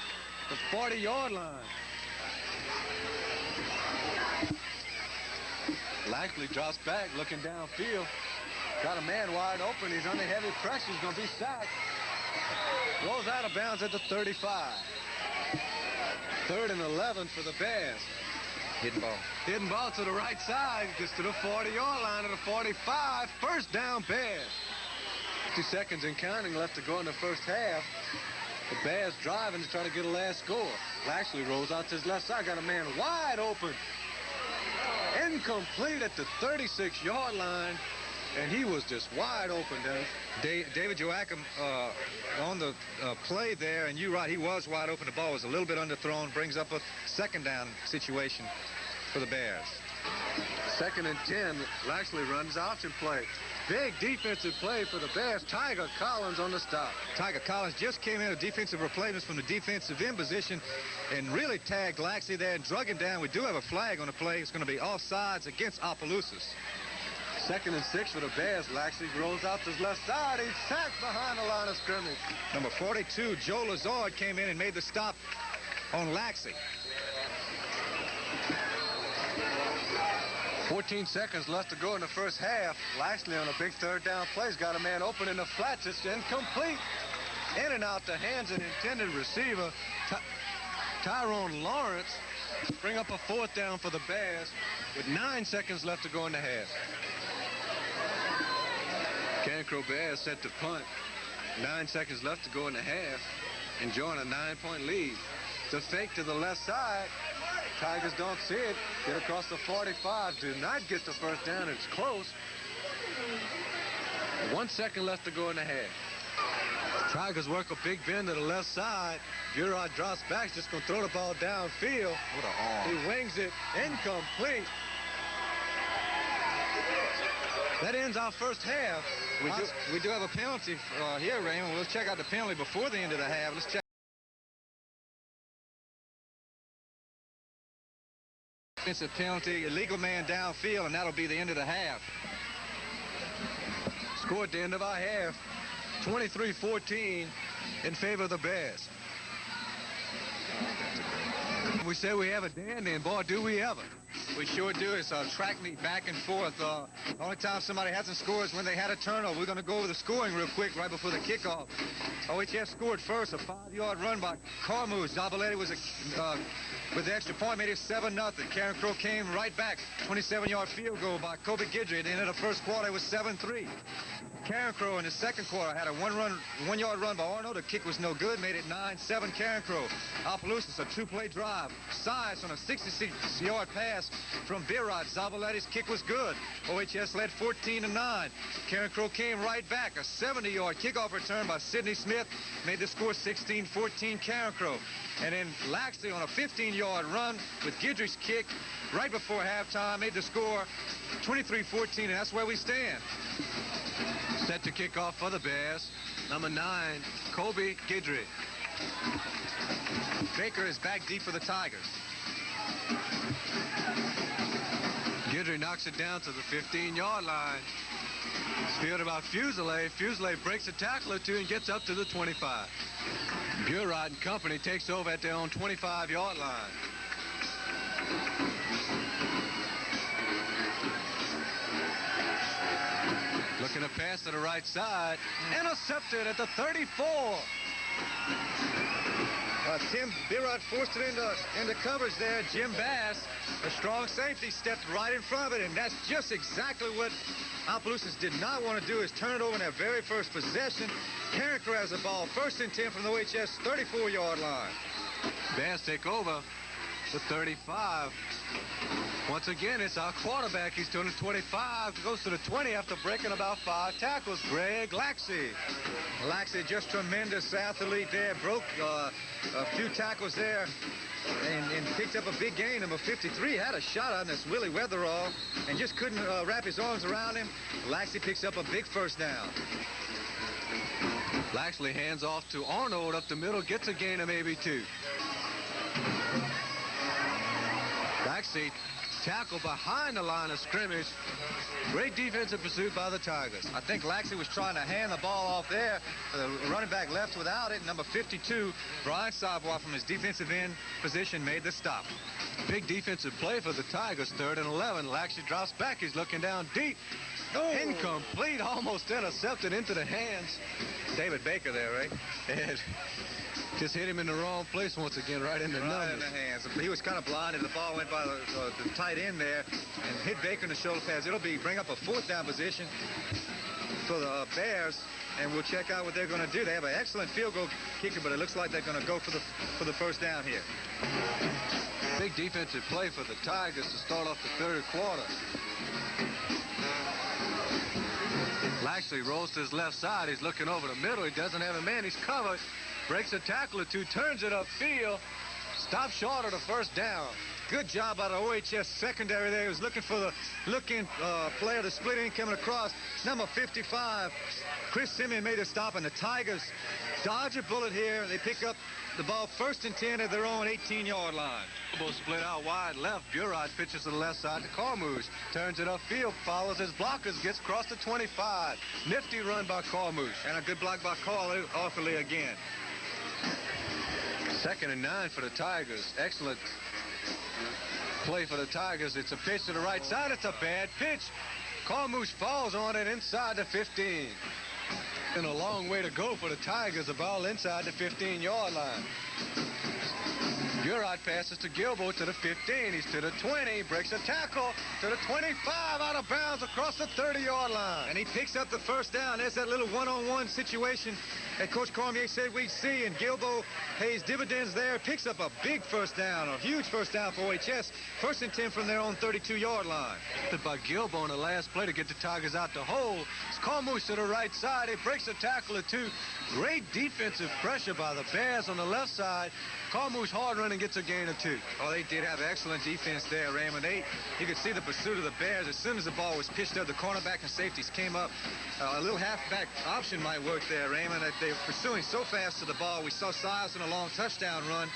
The 40-yard line. Lashley drops back, looking downfield. Got a man wide open. He's under heavy pressure. He's going to be sacked. Rolls out of bounds at the 35. 3rd and 11 for the Bears. Hidden ball. Hidden ball to the right side. Gets to the 40-yard line of the 45. 1st down Bears. 50 seconds and counting left to go in the first half. The Bears driving to try to get a last score. Lashley rolls out to his left side. Got a man wide open. Incomplete at the 36-yard line. And he was just wide open, Dennis. David Joachim on the play there, and you're right, he was wide open. The ball was a little bit underthrown, brings up a 2nd down situation for the Bears. 2nd and 10, Lashley runs option play. Big defensive play for the Bears. Tiger Collins on the stop. Tiger Collins just came in a defensive replacement from the defensive end position and really tagged Laxey there and drug him down. We do have a flag on the play. It's going to be offsides against Opelousas. 2nd and 6 for the Bears. Laxey rolls out to his left side. He's sacked behind the line of scrimmage. Number 42, Joe Lazard, came in and made the stop on Laxey. 14 seconds left to go in the first half. Lashley on a big 3rd down play. He's got a man open in the flats. It's incomplete. In and out the hands of the intended receiver. Tyrone Lawrence bring up a 4th down for the Bears with 9 seconds left to go in the half. Carencro Bears set to punt. 9 seconds left to go in the half. Enjoying a 9-point lead. The fake to the left side. Tigers don't see it. Get across the 45. Do not get the 1st down. It's close. 1 second left to go in the half. Tigers work a big bend to the left side. Burrard drops back. Just going to throw the ball downfield. What an arm. He wings it. Incomplete. That ends our first half. We do have a penalty here, Raymond. We'll check out the penalty before the end of the half. Let's check. Defensive penalty, illegal man downfield, and that'll be the end of the half. Score at the end of our half, 23-14 in favor of the Bears. We say we have a dandy, and boy, do we ever. We sure do. It's a track meet back and forth. The only time somebody hasn't scored is when they had a turnover. We're going to go over the scoring real quick right before the kickoff. OHS scored first, a 5-yard run by Comeaux. J-Lafayette was with the extra point, made it 7-0. Carencro came right back. 27-yard field goal by Kobe Guidry. At the end of the first quarter, it was 7-3. Carencro in the second quarter had a 1-yard run by Arno. The kick was no good, made it 9-7 Carencro. Opelousas, a 2-play drive. Size on a 66-yard pass from Burrard. J-Lafajette's kick was good. OHS led 14-9. Carencro came right back. A 70-yard kickoff return by Sidney Smith made the score 16-14 Carencro. And then Laxey on a 15-yard run with Guidry's kick right before halftime made the score 23-14, and that's where we stand. Set to kick off for the Bears, number 9, Kobe Guidry. Baker is back deep for the Tigers. Guidry knocks it down to the 15-yard line. It's fielded by Fuselier. Fuselier breaks a tackle or two and gets up to the 25. Burrard and company takes over at their own 25-yard line. Looking to pass to the right side. Intercepted at the 34. Tim Birod forced it into coverage there. Jim Bass, a strong safety, stepped right in front of it, and that's just exactly what Opelousas did not want to do, is turn it over in their very first possession. Carencro has the ball, 1st and 10 from the OHS 34-yard line. Bass take over the 35. Once again, it's our quarterback. He's turning 25, goes to the 20 after breaking about 5 tackles. Greg Laxey. Laxey, just tremendous athlete there. Broke a few tackles there and picked up a big gain. Number 53 had a shot on this Willie Weatherall and just couldn't wrap his arms around him. Laxey picks up a big 1st down. Laxey hands off to Arnold up the middle, gets a gain of maybe 2. Laxey tackle behind the line of scrimmage. Great defensive pursuit by the Tigers. I think Laxey was trying to hand the ball off there. The running back left without it. Number 52, Brian Savoy, from his defensive end position, made the stop. Big defensive play for the Tigers. 3rd and 11. Laxey drops back. He's looking down deep. Oh. Incomplete, almost intercepted into the hands. David Baker there, right? And just hit him in the wrong place once again, right in the numbers. Right in the hands. He was kind of blinded. The ball went by the tight end there and hit Baker in the shoulder pads. It'll bring up a 4th down position for the Bears, and we'll check out what they're going to do. They have an excellent field goal kicker, but it looks like they're going to go for the 1st down here. Big defensive play for the Tigers to start off the 3rd quarter. Laxey rolls to his left side. He's looking over the middle. He doesn't have a man. He's covered. Breaks a tackle or 2, turns it upfield. Stops short of the 1st down. Good job by the OHS secondary there. He was looking for the look-in player, the split in coming across. Number 55, Chris Simeon made a stop, and the Tigers dodge a bullet here. They pick up the ball 1st and 10 at their own 18-yard line. Split out wide left. Birod pitches to the left side to Comeaux. Turns it upfield, follows his blockers, gets across the 25. Nifty run by Comeaux. And a good block by Carl Offerly again. 2nd and 9 for the Tigers. Excellent play for the Tigers. It's a pitch to the right side. It's a bad pitch. Comeaux falls on it inside the 15. And a long way to go for the Tigers. The ball inside the 15-yard line. Birod passes to Gilbo to the 15. He's to the 20. Breaks a tackle to the 25. Out of bounds across the 30-yard line. And he picks up the 1st down. There's that little one-on-one situation that Coach Cormier said we'd see. And Gilbo pays dividends there. Picks up a big 1st down. A huge 1st down for OHS. 1st and 10 from their own 32-yard line. By Gilbo on the last play to get the Tigers out the hole. It's Comeaux to the right side. He breaks a tackle or 2. Great defensive pressure by the Bears on the left side. Comeaux hard run and gets a gain of 2. Oh, they did have excellent defense there, Raymond. You could see the pursuit of the Bears. As soon as the ball was pitched up, the cornerback and safeties came up. A little halfback option might work there, Raymond. They were pursuing so fast to the ball. We saw Siles in a long touchdown run.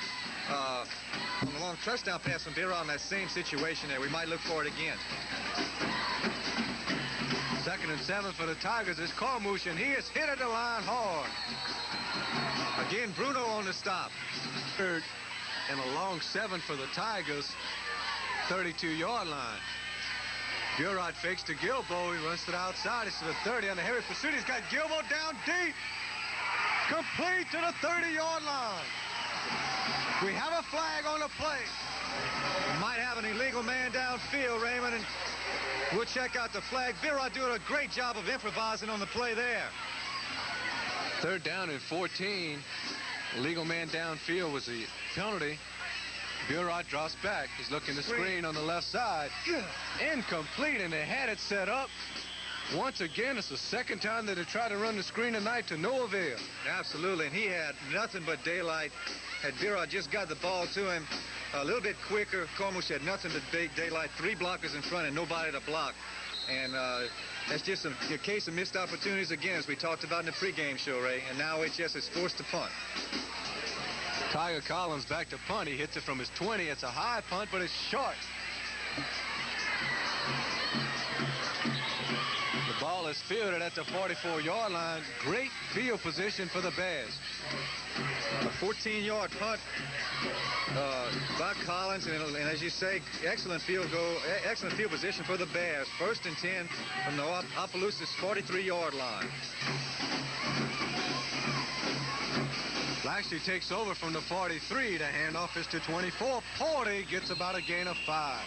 On a long touchdown pass from Birod in that same situation there. We might look for it again. 2nd and 7 for the Tigers is Comeaux, and he is hit at the line hard. Again, Bruno on the stop. 3rd and a long 7 for the Tigers. 32-yard line. Birod fakes to Gilbo. He runs to the outside. It's to the 30 on the heavy pursuit. He's got Gilbo down deep. Complete to the 30-yard line. We have a flag on the play. Might have an illegal man downfield, Raymond, and we'll check out the flag. Birod doing a great job of improvising on the play there. 3rd down and 14. Illegal man downfield was the penalty. Birod drops back. He's looking to screen on the left side. Incomplete, and they had it set up. Once again, it's the 2nd time that they tried to run the screen tonight to no avail. Absolutely, and he had nothing but daylight. Had Birod just got the ball to him a little bit quicker, Comeaux had nothing but daylight. 3 blockers in front and nobody to block. And that's just a case of missed opportunities again, as we talked about in the pregame show, Ray. And now OHS is forced to punt. Tiger Collins back to punt. He hits it from his 20. It's a high punt, but it's short. The ball is fielded at the 44-yard line. Great field position for the Bears. A 14-yard punt by Collins, and as you say, excellent field position for the Bears. 1st and 10 from the Opelousas 43-yard line. Lashley takes over from the 43. The handoff is to 24. Porty gets about a gain of 5.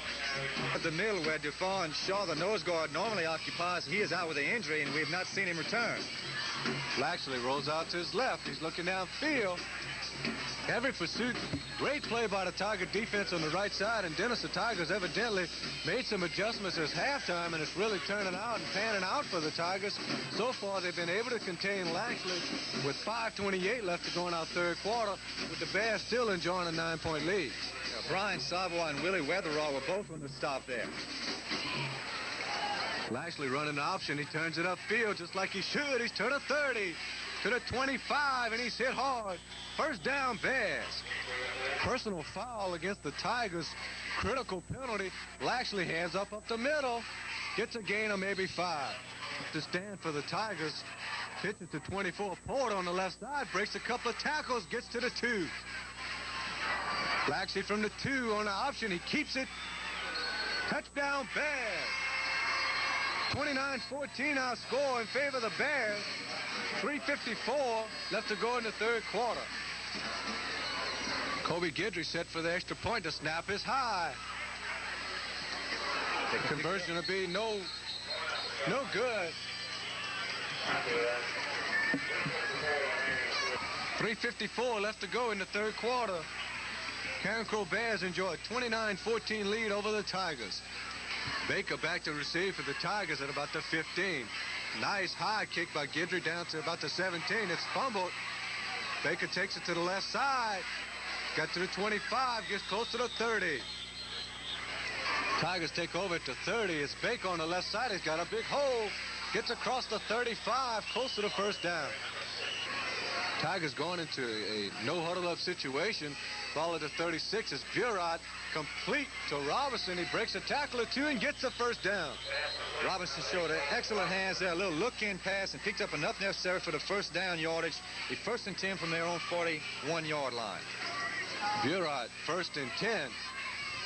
At the middle where Dufon Shaw, the nose guard, normally occupies, he is out with an injury, and we have not seen him return. Lashley rolls out to his left. He's looking downfield. Every pursuit. Great play by the Tiger defense on the right side, and Dennis, the Tigers evidently made some adjustments as halftime, and it's really turning out and panning out for the Tigers. So far, they've been able to contain Lashley with 5:28 left to go in our third quarter, with the Bears still enjoying a 9-point lead. Yeah, Brian Savoy and Willie Weatherall were both on the stop there. Lashley running the option. He turns it upfield just like he should. He's to the 30, to the 25, and he's hit hard. First down, Bears. Personal foul against the Tigers. Critical penalty. Lashley hands up the middle. Gets a gain of maybe 5. To stand for the Tigers. Pitches to 24. Porter on the left side. Breaks a couple of tackles. Gets to the 2. Lashley from the 2 on the option. He keeps it. Touchdown, Bears. 29-14 our score in favor of the Bears. 3:54 left to go in the third quarter. Kobe Guidry set for the extra point. The snap is high. The conversion will be no good. 3:54 left to go in the third quarter. Carencro Bears enjoy a 29-14 lead over the Tigers. Baker back to receive for the Tigers at about the 15. Nice high kick by Guidry down to about the 17. It's fumbled. Baker takes it to the left side. Got to the 25. Gets close to the 30. Tigers take over at the 30. It's Baker on the left side. He's got a big hole. Gets across the 35. Close to the first down. Tigers going into a no-huddle-up situation. Ball at the 36 is Burot. Complete to Robinson. He breaks a tackle or 2 and gets the first down. Robinson showed excellent hands there. A little look-in pass and picked up enough necessary for the first down yardage. The 1st and 10 from their own 41-yard line. Burot, 1st and 10.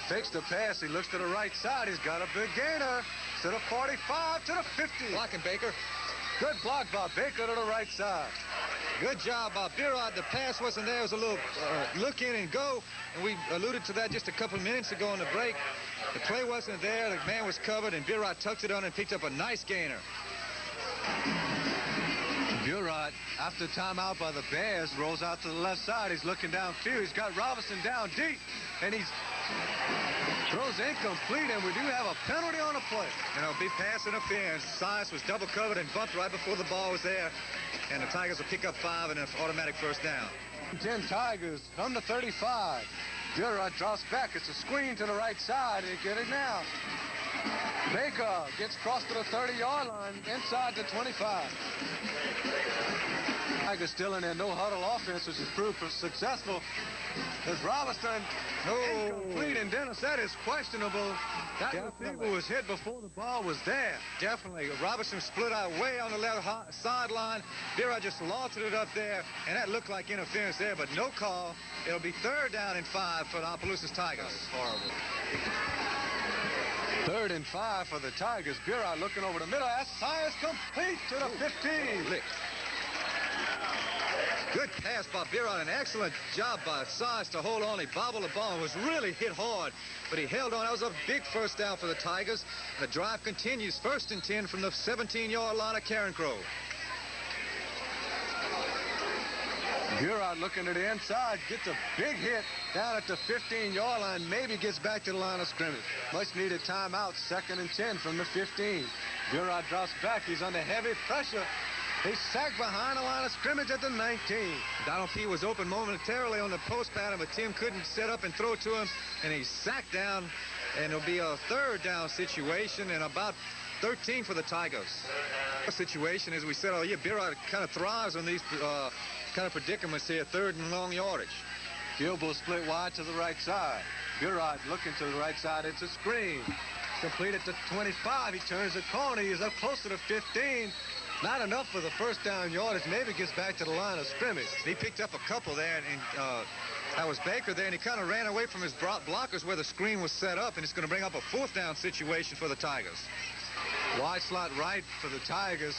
Fakes the pass. He looks to the right side. He's got a big gainer. To the 45, to the 50. Blocking Baker. Good block by Baker to the right side. Good job by Burot. The pass wasn't there. It was a little look in and go. And we alluded to that just a couple of minutes ago on the break. The play wasn't there. The man was covered, and Burot tucked it on and picked up a nice gainer. Burot, after timeout by the Bears, rolls out to the left side. He's looking downfield. He's got Robinson down deep, and he's throws incomplete, and we do have a penalty on the play. And it'll be pass interference. Size was double covered and bumped right before the ball was there, and the Tigers will pick up 5 and an automatic first down. 10 Tigers from the 35. Burot drops back. It's a screen to the right side. They get it now. Baker gets crossed to the 30-yard line inside the 25. Tigers still in their no-huddle offense, which has proved successful. As Robinson incomplete, and Dennis, that is questionable. That receiver was hit before the ball was there. Definitely. Robinson split out way on the left sideline. Burot just launted it up there, and that looked like interference there, but no call. It'll be 3rd down and 5 for the Opelousas Tigers. Horrible. 3rd and 5 for the Tigers. Burot looking over the middle. That's Sias complete to the 15. Good pass by Burot. An excellent job by Sias to hold on. He bobbled the ball and was really hit hard, but he held on. That was a big first down for the Tigers. The drive continues. 1st and 10 from the 17-yard line of Carencro. Burot looking to the inside, gets a big hit down at the 15-yard line, maybe gets back to the line of scrimmage. Much needed timeout, 2nd and 10 from the 15. Burot drops back, he's under heavy pressure. He's sacked behind the line of scrimmage at the 19. Donald P. was open momentarily on the post pattern, but Tim couldn't set up and throw to him, and he's sacked down, and it'll be a 3rd down situation and about 13 for the Tigers. The situation, as we said all year, Burot kind of thrives on these kind of predicaments here, 3rd and long yardage. Gilbo split wide to the right side. Burot looking to the right side. It's a screen. Complete at the 25. He turns the corner. He's up close to the 15. Not enough for the first down yardage. Maybe gets back to the line of scrimmage. He picked up a couple there, and that was Baker there, and he kind of ran away from his blockers where the screen was set up, and it's going to bring up a 4th down situation for the Tigers. Wide slot right for the Tigers.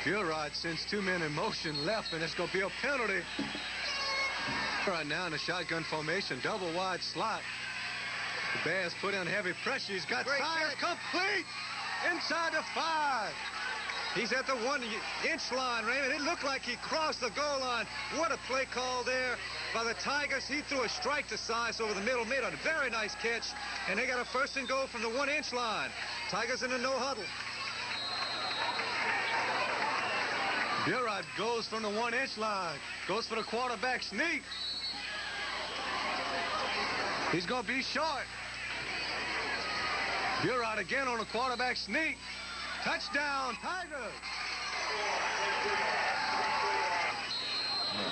Burot sends 2 men in motion left, and it's going to be a penalty. Right now in a shotgun formation, double wide slot. The Bears put in heavy pressure. He's got size complete inside the 5. He's at the 1-inch line, Raymond. It looked like he crossed the goal line. What a play call there by the Tigers. He threw a strike to size over the middle, made a very nice catch, and they got a 1st and goal from the 1-inch line. Tigers in a no huddle. Burrard goes from the 1-inch line, goes for the quarterback sneak. He's going to be short. Burrard again on the quarterback sneak. Touchdown, Tigers.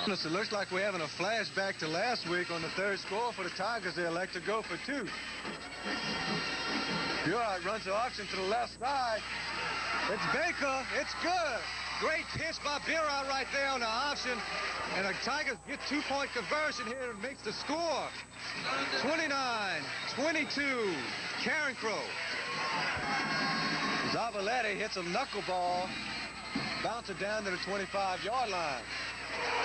It looks like we're having a flashback to last week on the 3rd score for the Tigers. They elect to go for 2. Burrard runs the option to the left side. It's Baker. It's good. Great pitch by Burrard right there on the option. And the Tigers get 2-point conversion here and makes the score. 29-22, Carencro. Zavaletti hits a knuckleball, bounce it down to the 25-yard line.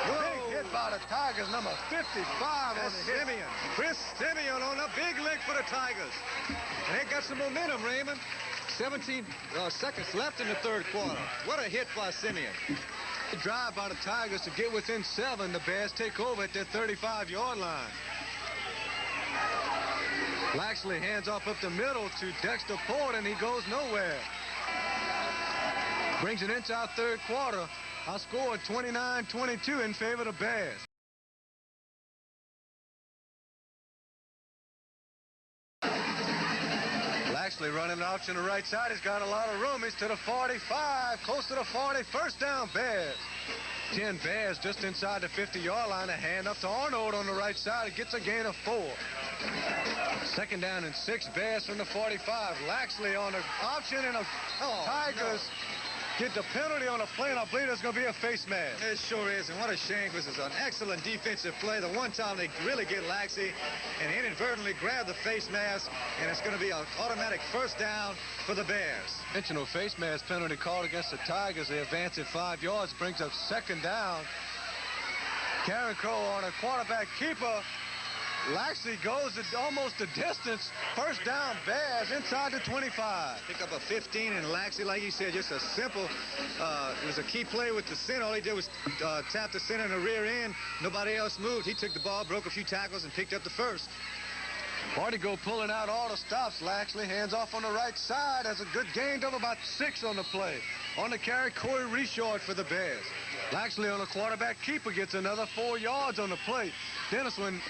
Big hit by the Tigers, number 55 on the hit. Simeon. Chris Simeon on a big lick for the Tigers. And they got some momentum, Raymond. 17 seconds left in the 3rd quarter. What a hit by Simeon. The drive by the Tigers to get within 7. The Bears take over at their 35-yard line. Laxley hands off up the middle to Dexter Port, and he goes nowhere. Brings it into our 3rd quarter. Our score 29-22 in favor of the Bears. Laxley running an option to the right side. He's got a lot of room. He's to the 45, close to the 40. 1st down, Bears. 10 Bears just inside the 50-yard line. A hand up to Arnold on the right side. It gets a gain of 4. 2nd down and 6. Bears from the 45. Laxley on the option, and Tigers get the penalty on the play, and I believe there's going to be a face mask. It sure is, and what a shame, because it's an excellent defensive play. The one time they really get Laxley and inadvertently grab the face mask, and it's going to be an automatic 1st down for the Bears. Intentional face mask penalty called against the Tigers. They advance it 5 yards, brings up 2nd down. Carencro on a quarterback keeper. Laxley goes almost the distance. 1st down, Bears inside the 25. Pick up a 15, and Laxley, like you said, just a simple, it was a key play with the center. All he did was tap the center in the rear end. Nobody else moved. He took the ball, broke a few tackles, and picked up the 1st. Partigo pulling out all the stops. Laxley hands off on the right side. Has a good gain of about 6 on the play. On the carry, Corey Reshort for the Bears. Laxley on the quarterback keeper gets another 4 yards on the play. Dennis, when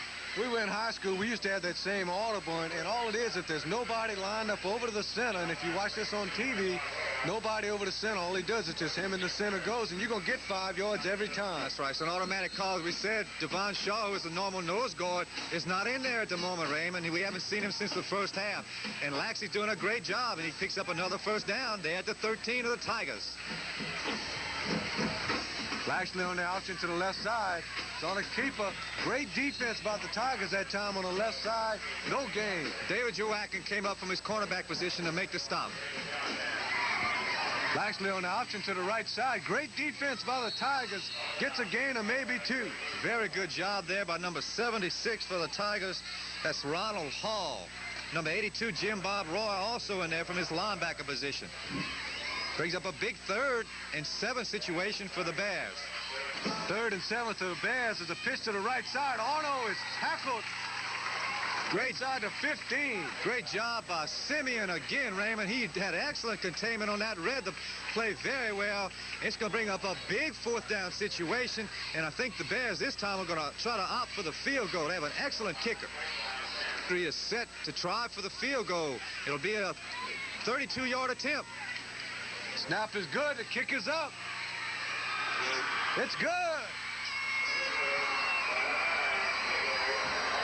we were in high school, we used to have that same audible, and all it is, if there's nobody lined up over to the center, and if you watch this on TV, nobody over the center, all he does is just him in the center goes, and you're going to get 5 yards every time. That's right. It's an automatic call. As we said, Devon Shaw, who is the normal nose guard, is not in there at the moment, Raymond. We haven't seen him since the 1st half. And Laxley's doing a great job, and he picks up another 1st down. They're at the 13 of the Tigers. Laxley on the option to the left side. It's on a keeper. Great defense by the Tigers that time on the left side. No gain. David Joaquin came up from his cornerback position to make the stop. Laxley on the option to the right side. Great defense by the Tigers. Gets a gain of maybe 2. Very good job there by number 76 for the Tigers. That's Ronald Hall. Number 82, Jim Bob Roy, also in there from his linebacker position. Brings up a big 3rd and 7 situation for the Bears. 3rd and 7 to the Bears is a pitch to the right side. Arno is tackled. Great side to 15. Great job by Simeon again, Raymond. He had excellent containment on that. Read the play very well. It's going to bring up a big 4th down situation, and I think the Bears this time are going to try to opt for the field goal. They have an excellent kicker. He is set to try for the field goal. It'll be a 32-yard attempt. Snap is good. The kick is up. It's good.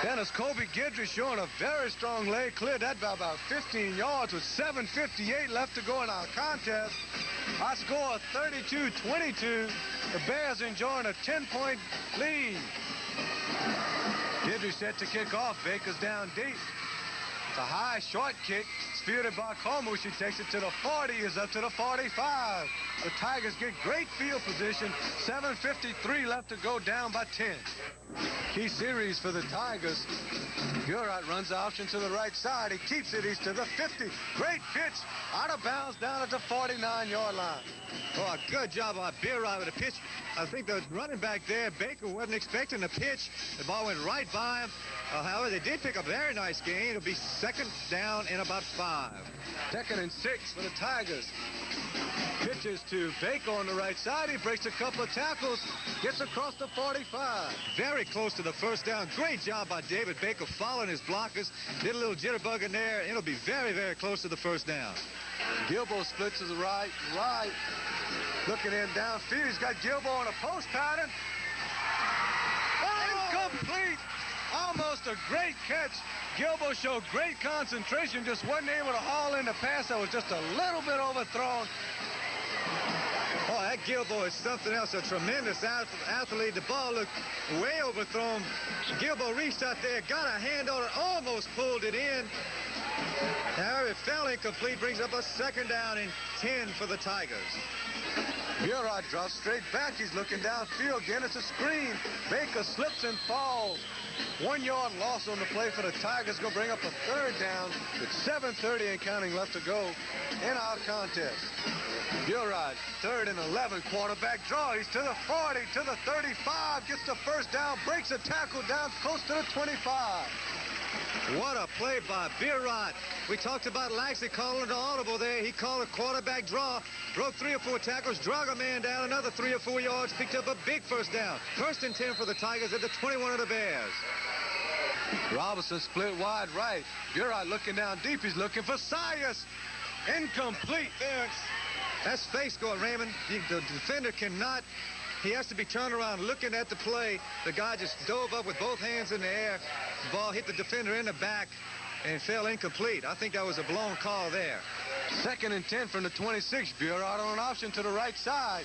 Dennis Kobe Gidry showing a very strong leg. Cleared that by about 15 yards with 7:58 left to go in our contest. Our score 32-22. The Bears enjoying a 10-point lead. Gidry set to kick off. Baker's down deep. It's a high, short kick. fielded by Comeaux. She takes it to the 40, is up to the 45. The Tigers get great field position. 7:53 left to go, down by 10. Key series for the Tigers. Burot runs the option to the right side. He keeps it. He's to the 50. Great pitch. Out of bounds down at the 49-yard line. Oh, a good job by Burot with a pitch. I think the running back there, Baker, wasn't expecting the pitch. The ball went right by him. However, they did pick up a very nice gain. It'll be second down and about 5. Second and 6 for the Tigers. Pitches to Baker on the right side. He breaks a couple of tackles, gets across the 45. Very close to the first down. Great job by David Baker following his blockers. Did a little jitterbug in there. It'll be very, very close to the first down. Gilbo splits to the right. Looking in downfield. He's got Gilbo on a post pattern. Incomplete. Almost a great catch. Gilbo showed great concentration. Just wasn't able to haul in the pass that was just a little bit overthrown. Oh, that Gilbo is something else. A tremendous athlete. The ball looked way overthrown. Gilbo reached out there, got a hand on it, almost pulled it in. However, it fell incomplete, brings up a second down and 10 for the Tigers. Burot drops straight back. He's looking downfield. Again, it's a screen. Baker slips and falls. 1 yard loss on the play for the Tigers. Going to bring up a third down with 7:30 and counting left to go in our contest. Burot, 3rd and 11, quarterback draw. He's to the 40, to the 35, gets the first down, breaks a tackle down close to the 25. What a play by Burot. We talked about Laxey calling the audible there. He called a quarterback draw, broke 3 or 4 tackles, drug a man down another 3 or 4 yards, picked up a big first down. 1st and 10 for the Tigers at the 21 of the Bears. Robinson split wide right. Burot looking down deep. He's looking for Sias. Incomplete there. That's face going, Raymond. The defender cannot. He has to be turned around looking at the play. The guy just dove up with both hands in the air. The ball hit the defender in the back and fell incomplete. I think that was a blown call there. 2nd and 10 from the 26. Burot on an option to the right side.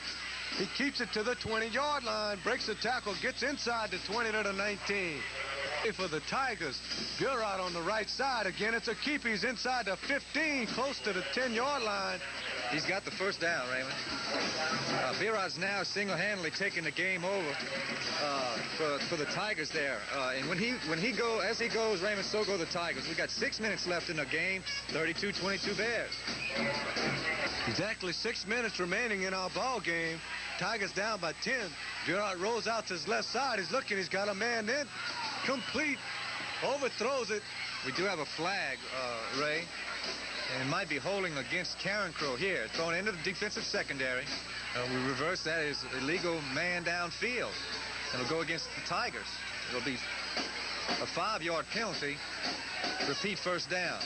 He keeps it to the 20-yard line, breaks the tackle, gets inside the 20 to the 19. For the Tigers, Burot on the right side. Again, it's a keep. He's inside the 15, close to the 10-yard line. He's got the first down, Raymond. Burot's now single-handedly taking the game over for the Tigers there. And as he goes, Raymond, so go the Tigers. We got 6 minutes left in the game. 32-22 Bears. Exactly 6 minutes remaining in our ball game. Tigers down by 10. Burot rolls out to his left side. He's looking. He's got a man in. Complete. Overthrows it. We do have a flag, Ray. And it might be holding against Carencro here. Thrown into the defensive secondary. We reverse that as illegal man downfield. It'll go against the Tigers. It'll be a 5-yard penalty. Repeat first down.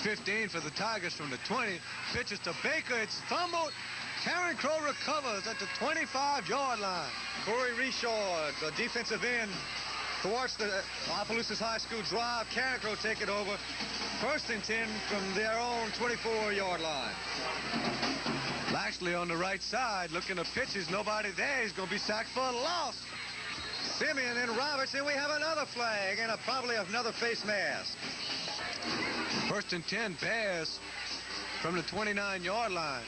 15 for the Tigers from the 20. Pitches to Baker. It's fumbled. Carencro recovers at the 25-yard line. Corey Reshaw, the defensive end, thwarts the Opelousas High School drive. Carencro take it over. 1st and 10 from their own 24-yard line. Lashley on the right side looking to pitch. There's nobody there. He's going to be sacked for a loss. Simeon and Robertson. We have another flag and probably another face mask. 1st and 10 Bears from the 29-yard line.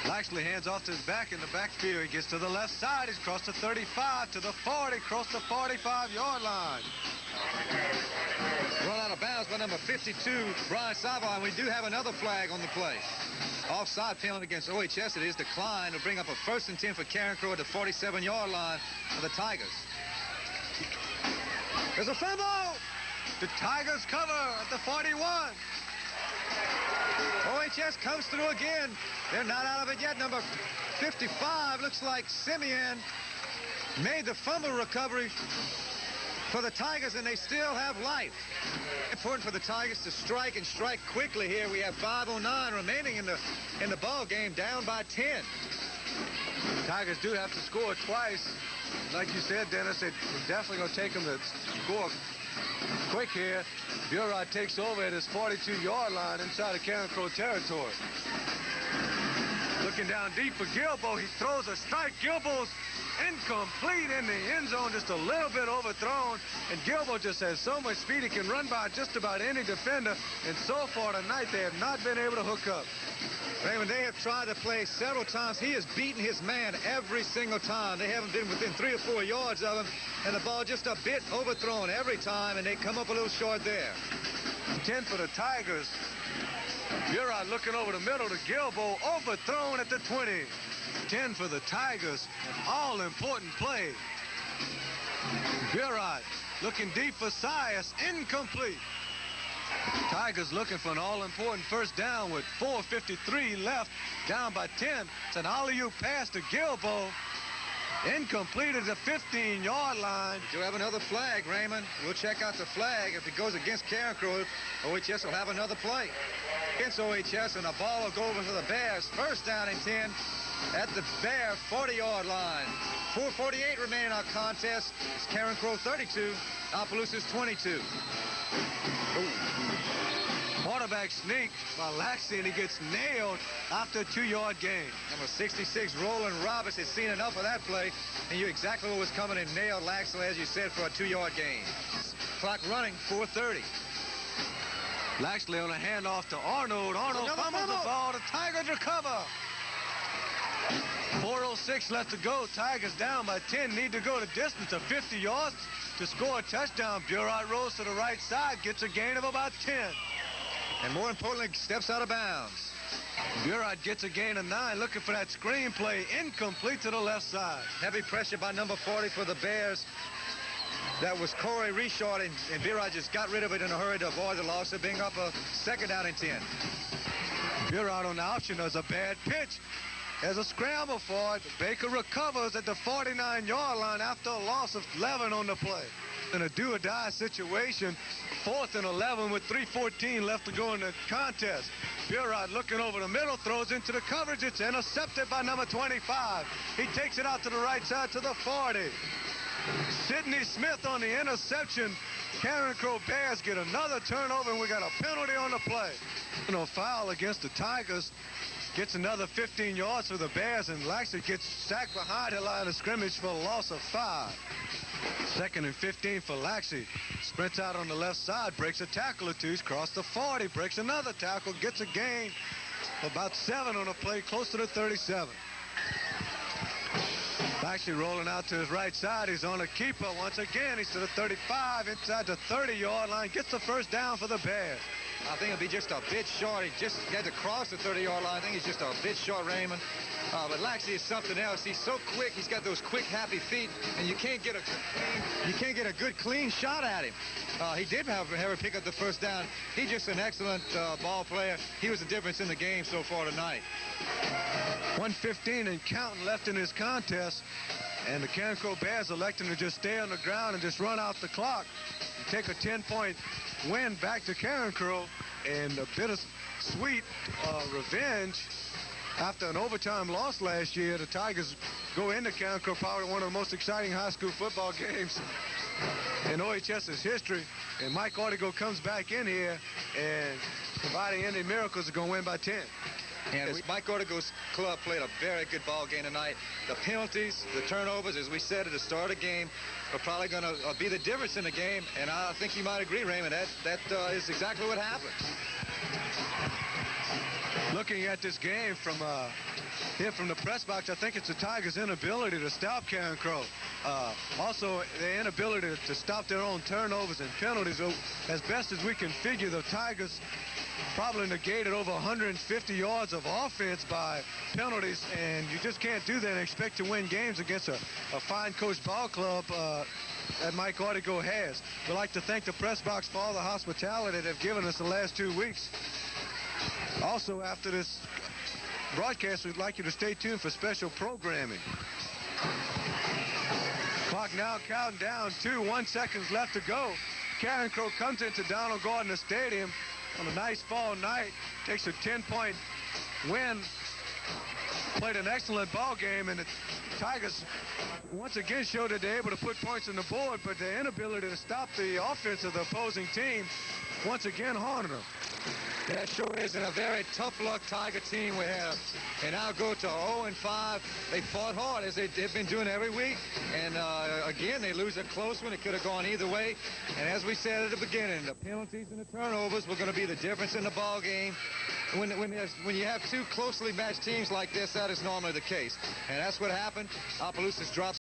Lashley hands off to his back in the backfield. He gets to the left side. He's crossed the 35 to the 40, crossed the 45-yard line. Run out of bounds by number 52, Brian Savo, and we do have another flag on the play. Offside penalty against OHS. It is declined to bring up a 1st and 10 for Carencro at the 47-yard line for the Tigers. There's a fumble! The Tigers cover at the 41. OHS comes through again. They're not out of it yet. Number 55 looks like Simeon made the fumble recovery for the Tigers, and they still have life. Important for the Tigers to strike and strike quickly here. We have 5:09 remaining in the ball game, down by 10. Tigers do have to score twice. Like you said, Dennis, it's definitely going to take them to score quick here. Burot takes over at his 42-yard line inside of Carencro territory. Looking down deep for Gilbo. He throws a strike. Gilbo's incomplete in the end zone, just a little bit overthrown. And Gilbo just has so much speed, he can run by just about any defender. And so far tonight, they have not been able to hook up. Raymond, they have tried to play several times. He has beaten his man every single time. They haven't been within 3 or 4 yards of him, and the ball just a bit overthrown every time, and they come up a little short there. 10 for the Tigers. Burrard looking over the middle to Gilbo, overthrown at the 20. 10 for the Tigers, an all-important play. Burrard looking deep for Sias, incomplete. Tigers looking for an all-important first down with 4:53 left, down by 10. It's an alley-oop pass to Gilbo. Incomplete at the 15-yard line. We do have another flag, Raymond. We'll check out the flag. If it goes against Carencro, OHS will have another play. Against OHS, and the ball will go over to the Bears. First down and 10 at the Bear 40-yard line. 4:48 remaining in our contest. It's Carencro 32, Opelousas 22. Quarterback sneak by Laxey, and he gets nailed after a 2-yard gain. Number 66, Roland Roberts, has seen enough of that play, and knew exactly what was coming and nailed Laxey, as you said, for a 2-yard gain. Clock running, 4:30. Laxley on a handoff to Arnold. Arnold fumbles the ball. The Tigers recover. 4:06 left to go. Tigers down by 10. Need to go the distance of 50 yards to score a touchdown. Burrard rolls to the right side. Gets a gain of about 10. And more importantly, steps out of bounds. Burrard gets a gain of 9. Looking for that screen play. Incomplete to the left side. Heavy pressure by number 40 for the Bears. That was Corey Richard, and Burrard just got rid of it in a hurry to avoid the loss of being up a second down and 10. Burrard on the option does a bad pitch. There's a scramble for it. Baker recovers at the 49-yard line after a loss of 11 on the play. In a do-or-die situation, 4th and 11 with 3:14 left to go in the contest. Burrard looking over the middle, throws into the coverage. It's intercepted by number 25. He takes it out to the right side to the 40. Sidney Smith on the interception. Carencro Bears get another turnover, and we got a penalty on the play. Foul against the Tigers. Gets another 15 yards for the Bears, and Laxey gets sacked behind the line of scrimmage for a loss of 5. 2nd and 15 for Laxey. Sprints out on the left side, breaks a tackle or two. He's crossed the 40, breaks another tackle, gets a gain of about 7 on the play, close to the 37. Laxey rolling out to his right side. He's on a keeper once again. He's to the 35, inside the 30-yard line. Gets the first down for the Bears. I think it'll be just a bit short. He just had to cross the 30-yard line. I think he's just a bit short, Raymond. But Laxey is something else. He's so quick. He's got those quick, happy feet, and you can't get a good, clean shot at him. He did have a pick up the first down. He's just an excellent ball player. He was the difference in the game so far tonight. 1:15 and counting left in this contest, and the Carencro Bears electing to just stay on the ground and just run out the clock and take a 10-point win back to Carencro, and a bit of sweet revenge. After an overtime loss last year, the Tigers go into Carencro, probably one of the most exciting high school football games in OHS's history. And Mike Artigo comes back in here, and providing any miracles, are going to win by 10. And Mike Artigo's club played a very good ball game tonight. The penalties, the turnovers, as we said at the start of the game, are probably going to be the difference in the game. And I think you might agree, Raymond, that is exactly what happened. Looking at this game from here from the press box, I think it's the Tigers' inability to stop Carencro. Also, their inability to stop their own turnovers and penalties. As best as we can figure, the Tigers probably negated over 150 yards of offense by penalties, and you just can't do that and expect to win games against a fine coached ball club that Mike Artigo has. We'd like to thank the press box for all the hospitality they've given us the last 2 weeks. Also, after this broadcast, we'd like you to stay tuned for special programming. Clock now counting down to 1 second left to go. Carencro comes into Donald Gardner Stadium on a nice fall night, takes a 10-point win, played an excellent ball game, and the Tigers once again showed that they're able to put points on the board, but their inability to stop the offense of the opposing team once again haunted them. That sure is, and a very tough luck Tiger team we have. And now go to 0-5. They fought hard, as they've been doing every week. And again, they lose a close one. It could have gone either way. And as we said at the beginning, the penalties and the turnovers were going to be the difference in the ball game. When you have two closely matched teams like this, that is normally the case. And that's what happened. Opelousas dropped